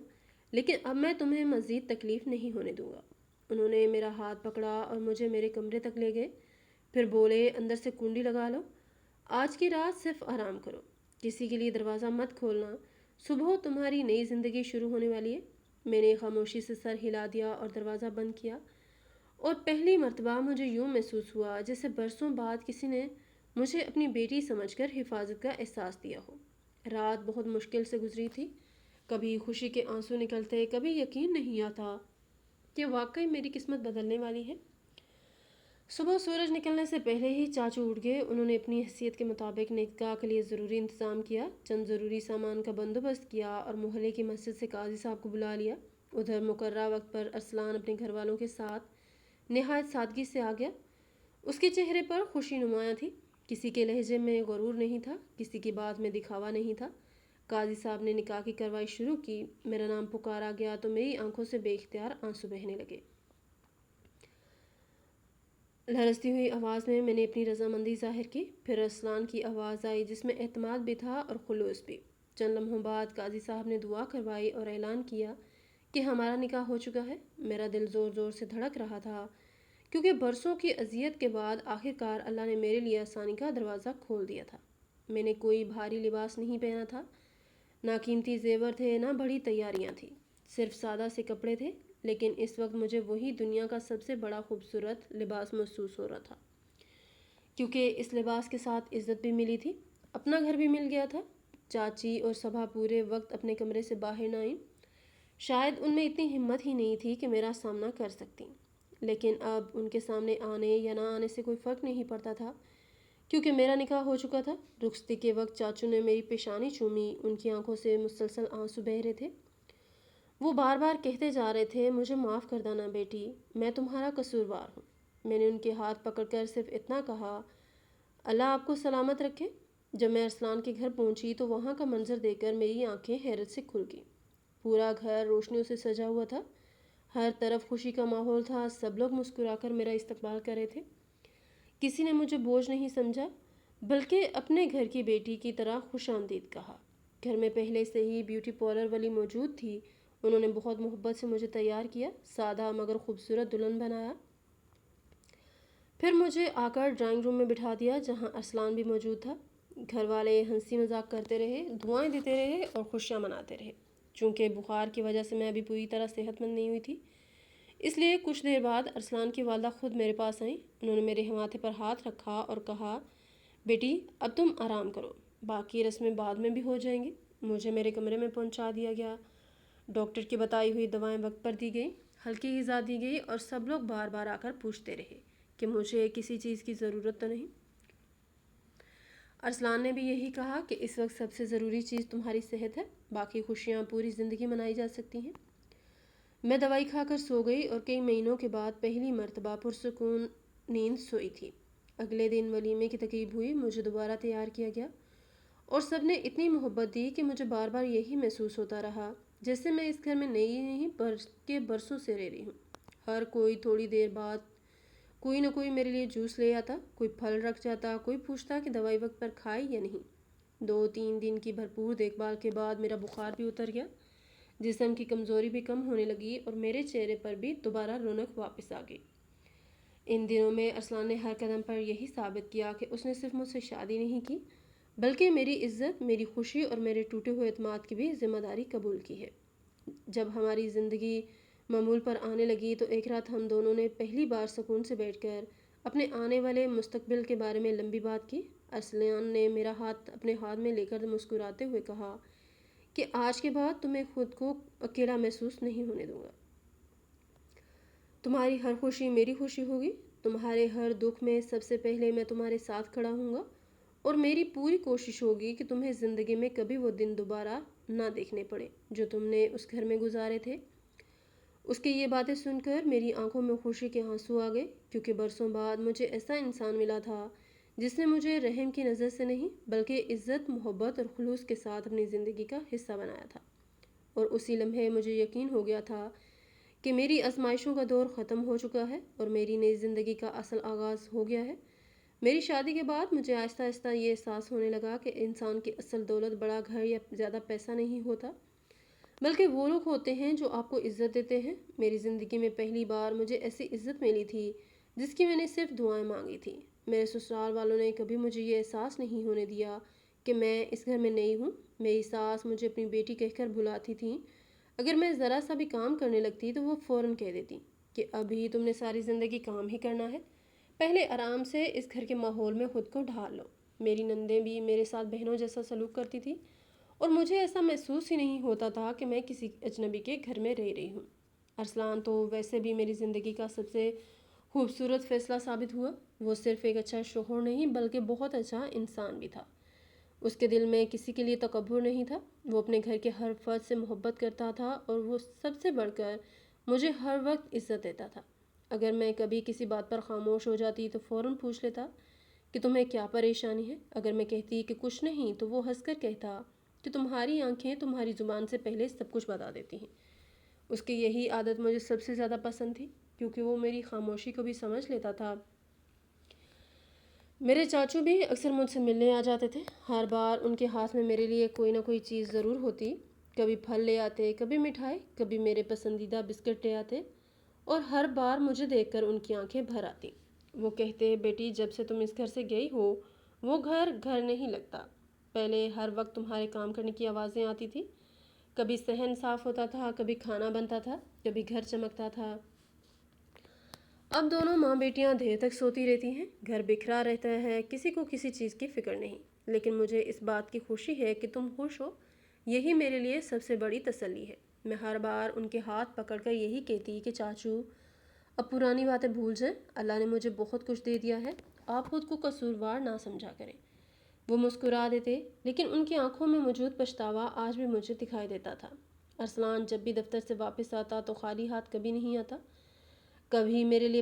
A: لیکن اب میں تمہیں مزید تکلیف نہیں ہونے دوں گا۔ انہوں نے میرا ہاتھ پکڑا اور مجھے میرے کمرے تک لے گئے، پھر بولے، اندر سے کنڈی لگا لو، آج کی رات صرف آرام کرو، کسی کے لیے دروازہ مت کھولنا، صبح تمہاری نئی زندگی شروع ہونے والی ہے۔ میں نے خاموشی سے سر ہلا دیا اور دروازہ بند کیا، اور پہلی مرتبہ مجھے یوں محسوس ہوا جیسے برسوں بعد کسی نے مجھے اپنی بیٹی سمجھ کر حفاظت کا احساس دیا ہو۔ رات بہت مشکل سے گزری تھی، کبھی خوشی کے آنسو نکلتے، کبھی یقین نہیں آتا کہ واقعی میری قسمت بدلنے والی ہے۔ صبح سورج نکلنے سے پہلے ہی چاچو اٹھ گئے، انہوں نے اپنی حیثیت کے مطابق نکاح کے لیے ضروری انتظام کیا، چند ضروری سامان کا بندوبست کیا اور محلے کی مسجد سے قاضی صاحب کو بلا لیا۔ ادھر مقررہ وقت پر ارسلان اپنے گھر والوں کے ساتھ نہایت سادگی سے آ گیا۔ اس کے چہرے پر خوشی نمایاں تھی، کسی کے لہجے میں غرور نہیں تھا، کسی کی بات میں دکھاوا نہیں تھا۔ قاضی صاحب نے نکاح کی کارروائی شروع کی، میرا نام پکارا گیا تو میری آنکھوں سے بے اختیار آنسو بہنے لگے۔ لرزتی ہوئی آواز میں نے اپنی رضامندی ظاہر کی، پھر ارسلان کی آواز آئی جس میں اعتماد بھی تھا اور خلوص بھی۔ چند لمحوں بعد قاضی صاحب نے دعا کروائی اور اعلان کیا کہ ہمارا نکاح ہو چکا ہے۔ میرا دل زور زور سے دھڑک رہا تھا، کیونکہ برسوں کی اذیت کے بعد آخرکار اللہ نے میرے لیے آسانی کا دروازہ کھول دیا تھا۔ میں نے کوئی بھاری لباس نہیں پہنا تھا، نہ قیمتی زیور تھے، نہ بڑی تیاریاں تھیں، صرف سادہ سے کپڑے تھے، لیکن اس وقت مجھے وہی دنیا کا سب سے بڑا خوبصورت لباس محسوس ہو رہا تھا، کیونکہ اس لباس کے ساتھ عزت بھی ملی تھی، اپنا گھر بھی مل گیا تھا۔ چاچی اور صبا پورے وقت اپنے کمرے سے باہر نہ آئیں، شاید ان میں اتنی ہمت ہی نہیں تھی کہ میرا سامنا کر سکتیں، لیکن اب ان کے سامنے آنے یا نہ آنے سے کوئی فرق نہیں پڑتا تھا، کیونکہ میرا نکاح ہو چکا تھا۔ رخصتی کے وقت چاچو نے میری پیشانی چومی، ان کی آنکھوں سے مسلسل آنسو بہہ رہے تھے، وہ بار بار کہتے جا رہے تھے، مجھے معاف کر دینا بیٹی، میں تمہارا قصوروار ہوں۔ میں نے ان کے ہاتھ پکڑ کر صرف اتنا کہا، اللہ آپ کو سلامت رکھے۔ جب میں ارسلان کے گھر پہنچی تو وہاں کا منظر دیکھ کر میری آنکھیں حیرت سے کھل گئیں۔ پورا گھر روشنیوں سے سجا ہوا تھا، ہر طرف خوشی کا ماحول تھا، سب لوگ مسکرا کر میرا استقبال کر رہے تھے۔ کسی نے مجھے بوجھ نہیں سمجھا، بلکہ اپنے گھر کی بیٹی کی طرح خوش آمدید کہا۔ گھر میں پہلے سے ہی بیوٹی پارلر والی موجود تھی، انہوں نے بہت محبت سے مجھے تیار کیا، سادہ مگر خوبصورت دلہن بنایا، پھر مجھے آ کر ڈرائنگ روم میں بٹھا دیا جہاں ارسلان بھی موجود تھا۔ گھر والے ہنسی مذاق کرتے رہے، دعائیں دیتے رہے اور خوشیاں مناتے رہے۔ چونکہ بخار کی وجہ سے میں ابھی پوری طرح صحت مند نہیں ہوئی تھی، اس لیے کچھ دیر بعد ارسلان کی والدہ خود میرے پاس آئیں، انہوں نے میرے ماتھے پر ہاتھ رکھا اور کہا، بیٹی اب تم آرام کرو، باقی رسمیں بعد میں بھی ہو جائیں گی۔ مجھے میرے کمرے میں پہنچا دیا گیا، ڈاکٹر کی بتائی ہوئی دوائیں وقت پر دی گئیں، ہلکی غذا دی گئی اور سب لوگ بار بار آ کر پوچھتے رہے کہ مجھے کسی چیز کی ضرورت تو نہیں۔ ارسلان نے بھی یہی کہا کہ اس وقت سب سے ضروری چیز تمہاری صحت ہے، باقی خوشیاں پوری زندگی منائی جا سکتی ہیں۔ میں دوائی کھا کر سو گئی اور کئی مہینوں کے بعد پہلی مرتبہ پرسکون نیند سوئی تھی۔ اگلے دن ولیمے کی تقریب ہوئی، مجھے دوبارہ تیار کیا گیا اور سب نے اتنی محبت دی کہ مجھے بار بار یہی محسوس ہوتا رہا جیسے میں اس گھر میں نئی نہیں بلکہ برسوں سے رہ رہی ہوں۔ ہر کوئی تھوڑی دیر بعد کوئی نہ کوئی میرے لیے جوس لے آتا، کوئی پھل رکھ جاتا، کوئی پوچھتا کہ دوائی وقت پر کھائی یا نہیں۔ 2-3 دن کی بھرپور دیکھ بھال کے بعد میرا بخار بھی اتر گیا، جسم کی کمزوری بھی کم ہونے لگی اور میرے چہرے پر بھی دوبارہ رونق واپس آ گئی۔ ان دنوں میں ارسلان نے ہر قدم پر یہی ثابت کیا کہ اس نے صرف مجھ سے شادی نہیں کی بلکہ میری عزت، میری خوشی اور میرے ٹوٹے ہوئے اعتماد کی بھی ذمہ داری قبول کی ہے۔ جب ہماری زندگی معمول پر آنے لگی تو ایک رات ہم دونوں نے پہلی بار سکون سے بیٹھ کر اپنے آنے والے مستقبل کے بارے میں لمبی بات کی۔ ارسلان نے میرا ہاتھ اپنے ہاتھ میں لے کر مسکراتے ہوئے کہا کہ آج کے بعد تمہیں خود کو اکیلا محسوس نہیں ہونے دوں گا۔ تمہاری ہر خوشی میری خوشی ہوگی، تمہارے ہر دکھ میں سب سے پہلے میں تمہارے ساتھ کھڑا ہوں گا، اور میری پوری کوشش ہوگی کہ تمہیں زندگی میں کبھی وہ دن دوبارہ نہ دیکھنے پڑے جو تم نے اس گھر میں گزارے تھے۔ اس کی یہ باتیں سن کر میری آنکھوں میں خوشی کے آنسو آ گئے، کیونکہ برسوں بعد مجھے ایسا انسان ملا تھا جس نے مجھے رحم کی نظر سے نہیں بلکہ عزت، محبت اور خلوص کے ساتھ اپنی زندگی کا حصہ بنایا تھا۔ اور اسی لمحے مجھے یقین ہو گیا تھا کہ میری آزمائشوں کا دور ختم ہو چکا ہے اور میری نئی زندگی کا اصل آغاز ہو گیا ہے۔ میری شادی کے بعد مجھے آہستہ آہستہ یہ احساس ہونے لگا کہ انسان کی اصل دولت بڑا گھر یا زیادہ پیسہ نہیں ہوتا بلکہ وہ لوگ ہوتے ہیں جو آپ کو عزت دیتے ہیں۔ میری زندگی میں پہلی بار مجھے ایسی عزت ملی تھی جس کی میں نے صرف دعائیں مانگی تھیں۔ میرے سسرال والوں نے کبھی مجھے یہ احساس نہیں ہونے دیا کہ میں اس گھر میں نئی ہوں۔ میری ساس مجھے اپنی بیٹی کہہ کر بلاتی تھیں۔ اگر میں ذرا سا بھی کام کرنے لگتی تو وہ فوراً کہہ دیتی کہ ابھی تم نے ساری زندگی کام ہی کرنا ہے، پہلے آرام سے اس گھر کے ماحول میں خود کو ڈھال لو۔ میری نندیں بھی میرے ساتھ بہنوں جیسا سلوک کرتی تھی اور مجھے ایسا محسوس ہی نہیں ہوتا تھا کہ میں کسی اجنبی کے گھر میں رہ رہی ہوں۔ ارسلان تو ویسے بھی میری زندگی کا سب سے خوبصورت فیصلہ ثابت ہوا۔ وہ صرف ایک اچھا شوہر نہیں بلکہ بہت اچھا انسان بھی تھا۔ اس کے دل میں کسی کے لیے تکبر نہیں تھا۔ وہ اپنے گھر کے ہر فرد سے محبت کرتا تھا اور وہ سب سے بڑھ کر مجھے ہر وقت عزت دیتا تھا۔ اگر میں کبھی کسی بات پر خاموش ہو جاتی تو فوراً پوچھ لیتا کہ تمہیں کیا پریشانی ہے۔ اگر میں کہتی کہ کچھ نہیں تو وہ ہنس کر کہتا کہ تمہاری آنکھیں تمہاری زبان سے پہلے سب کچھ بتا دیتی ہیں۔ اس کی یہی عادت مجھے سب سے زیادہ پسند تھی کیونکہ وہ میری خاموشی کو بھی سمجھ لیتا تھا۔ میرے چاچو بھی اکثر مجھ سے ملنے آ جاتے تھے۔ ہر بار ان کے ہاتھ میں میرے لیے کوئی نہ کوئی چیز ضرور ہوتی، کبھی پھل لے آتے، کبھی مٹھائی، کبھی میرے پسندیدہ بسکٹ لے آتے، اور ہر بار مجھے دیکھ کر ان کی آنکھیں بھر آتی۔ وہ کہتے، بیٹی جب سے تم اس گھر سے گئی ہو وہ گھر گھر نہیں لگتا۔ پہلے ہر وقت تمہارے کام کرنے کی آوازیں آتی تھی، کبھی صحن صاف ہوتا تھا، کبھی کھانا بنتا تھا، کبھی گھر چمکتا تھا۔ اب دونوں ماں بیٹیاں دیر تک سوتی رہتی ہیں، گھر بکھرا رہتا ہے، کسی کو کسی چیز کی فکر نہیں، لیکن مجھے اس بات کی خوشی ہے کہ تم خوش ہو، یہی میرے لیے سب سے بڑی تسلی ہے۔ میں ہر بار ان کے ہاتھ پکڑ کر یہی کہتی کہ چاچو اب پرانی باتیں بھول جائیں، اللہ نے مجھے بہت کچھ دے دیا ہے، آپ خود کو قصوروار نہ سمجھا کریں۔ وہ مسکرا دیتے، لیکن ان کی آنکھوں میں موجود پچھتاوا آج بھی مجھے دکھائی دیتا تھا۔ ارسلان جب بھی دفتر سے واپس آتا تو خالی ہاتھ کبھی نہیں آتا۔ کبھی میرے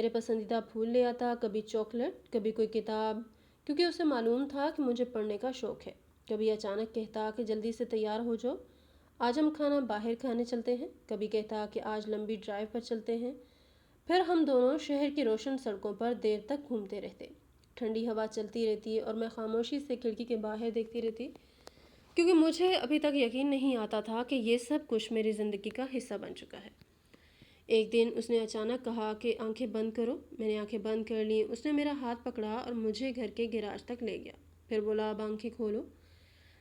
A: پسندیدہ پھول لے آتا، کبھی چاکلیٹ، کبھی کوئی کتاب، کیونکہ اسے معلوم تھا کہ مجھے پڑھنے کا شوق ہے۔ کبھی اچانک کہتا کہ جلدی سے تیار ہو جاؤ، آج ہم کھانا باہر کھانے چلتے ہیں، کبھی کہتا کہ آج لمبی ڈرائیو پر چلتے ہیں۔ پھر ہم دونوں شہر کی روشن سڑکوں پر دیر تک گھومتے رہتے، ٹھنڈی ہوا چلتی رہتی اور میں خاموشی سے کھڑکی کے باہر دیکھتی رہتی، کیونکہ مجھے ابھی تک یقین نہیں آتا تھا کہ یہ سب کچھ میری زندگی کا حصہ بن چکا ہے۔ ایک دن اس نے اچانک کہا کہ آنکھیں بند کرو۔ میں نے آنکھیں بند کر لیں۔ اس نے میرا ہاتھ پکڑا اور مجھے گھر کے گیراج تک لے گیا، پھر بولا اب آنکھیں کھولو۔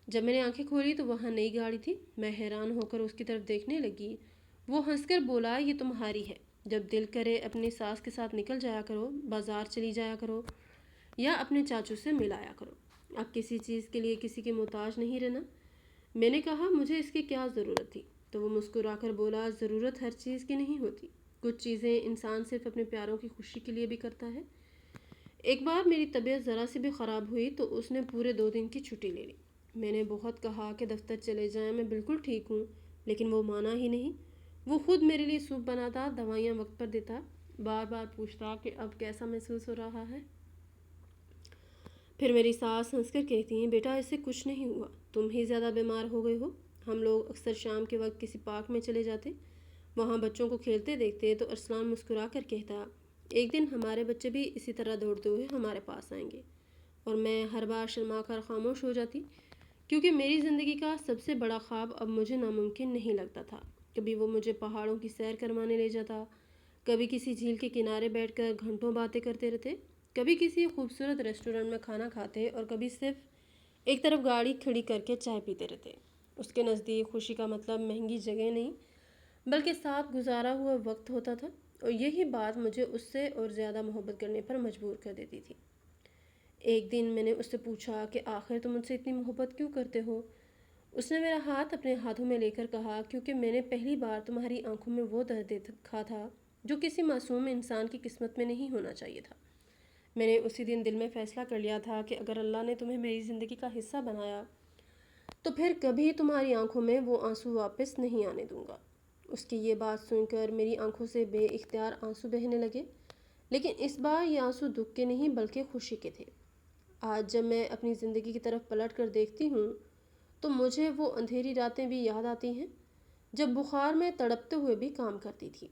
A: جب میں نے آنکھیں کھولی تو وہاں نئی گاڑی تھی۔ میں حیران ہو کر اس کی طرف دیکھنے لگی۔ وہ ہنس کر بولا یہ تمہاری ہے، جب دل کرے اپنی ساس کے ساتھ نکل جایا کرو، بازار چلی جایا کرو یا اپنے چاچو سے مل آیا کرو، اب کسی چیز کے لیے کسی کے محتاج نہیں رہنا۔ میں نے کہا مجھے اس کی کیا ضرورت تھی؟ تو وہ مسکرا کر بولا ضرورت ہر چیز کی نہیں ہوتی، کچھ چیزیں انسان صرف اپنے پیاروں کی خوشی کے لیے بھی کرتا ہے۔ ایک بار میری طبیعت ذرا سی بھی خراب ہوئی تو اس نے پورے 2 دن کی چھٹی لے لی۔ میں نے بہت کہا کہ دفتر چلے جائیں، میں بالکل ٹھیک ہوں، لیکن وہ مانا ہی نہیں۔ وہ خود میرے لیے سوپ بناتا، دوائیاں وقت پر دیتا، بار بار پوچھتا کہ اب کیسا محسوس ہو رہا ہے۔ پھر میری ساس ہنس کر کہتی ہیں بیٹا اس سے کچھ نہیں ہوا، تم ہی زیادہ بیمار ہو گئے ہو۔ ہم لوگ اکثر شام کے وقت کسی پارک میں چلے جاتے، وہاں بچوں کو کھیلتے دیکھتے تو ارسلان مسکرا کر کہتا ایک دن ہمارے بچے بھی اسی طرح دوڑتے ہوئے ہمارے پاس آئیں گے، اور میں ہر بار شرما کر خاموش ہو جاتی کیونکہ میری زندگی کا سب سے بڑا خواب اب مجھے ناممکن نہیں لگتا تھا۔ کبھی وہ مجھے پہاڑوں کی سیر کروانے لے جاتا، کبھی کسی جھیل کے کنارے بیٹھ کر گھنٹوں باتیں کرتے رہتے، کبھی کسی خوبصورت ریسٹورنٹ میں کھانا کھاتے اور کبھی صرف ایک طرف گاڑی کھڑی کر کے چائے پیتے رہتے۔ اس کے نزدیک خوشی کا مطلب مہنگی جگہ نہیں بلکہ ساتھ گزارا ہوا وقت ہوتا تھا، اور یہی بات مجھے اس سے اور زیادہ محبت کرنے پر مجبور کر دیتی تھی۔ ایک دن میں نے اس سے پوچھا کہ آخر تم مجھ سے اتنی محبت کیوں کرتے ہو؟ اس نے میرا ہاتھ اپنے ہاتھوں میں لے کر کہا، کیونکہ میں نے پہلی بار تمہاری آنکھوں میں وہ درد دیکھا تھا جو کسی معصوم انسان کی قسمت میں نہیں ہونا چاہیے تھا۔ میں نے اسی دن دل میں فیصلہ کر لیا تھا کہ اگر اللہ نے تمہیں میری زندگی کا حصہ بنایا تو پھر کبھی تمہاری آنکھوں میں وہ آنسو واپس نہیں آنے دوں گا۔ اس کی یہ بات سن کر میری آنکھوں سے بے اختیار آنسو بہنے لگے، لیکن اس بار یہ آنسو دکھ کے نہیں بلکہ خوشی کے تھے۔ آج جب میں اپنی زندگی کی طرف پلٹ کر دیکھتی ہوں تو مجھے وہ اندھیری راتیں بھی یاد آتی ہیں جب بخار میں تڑپتے ہوئے بھی کام کرتی تھی۔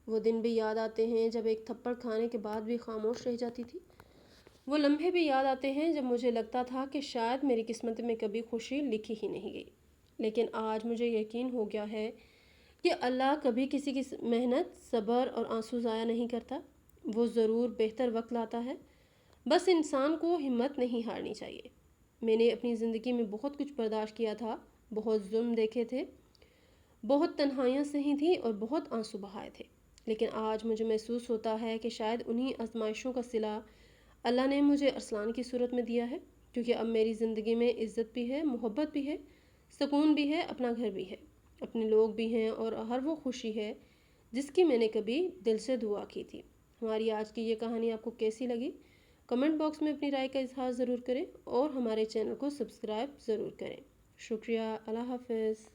A: وہ دن بھی یاد آتے ہیں جب ایک تھپڑ کھانے کے بعد بھی خاموش رہ جاتی تھی۔ وہ لمحے بھی یاد آتے ہیں جب مجھے لگتا تھا کہ شاید میری قسمت میں کبھی خوشی لکھی ہی نہیں گئی۔ لیکن آج مجھے یقین ہو گیا ہے کہ اللہ کبھی کسی کی محنت، صبر اور آنسو ضائع نہیں کرتا۔ وہ ضرور بہتر وقت لاتا ہے، بس انسان کو ہمت نہیں ہارنی چاہیے۔ میں نے اپنی زندگی میں بہت کچھ برداشت کیا تھا، بہت ظلم دیکھے تھے، بہت تنہائیاں سہی تھیں اور بہت آنسو بہائے تھے، لیکن آج مجھے محسوس ہوتا ہے کہ شاید انہی آزمائشوں کا صلہ اللہ نے مجھے ارسلان کی صورت میں دیا ہے، کیونکہ اب میری زندگی میں عزت بھی ہے، محبت بھی ہے، سکون بھی ہے، اپنا گھر بھی ہے، اپنے لوگ بھی ہیں، اور ہر وہ خوشی ہے جس کی میں نے کبھی دل سے دعا کی تھی۔ ہماری آج کی یہ کہانی آپ کو کیسی لگی؟ کمنٹ باکس میں اپنی رائے کا اظہار ضرور کریں اور ہمارے چینل کو سبسکرائب ضرور کریں۔ شکریہ، اللہ حافظ۔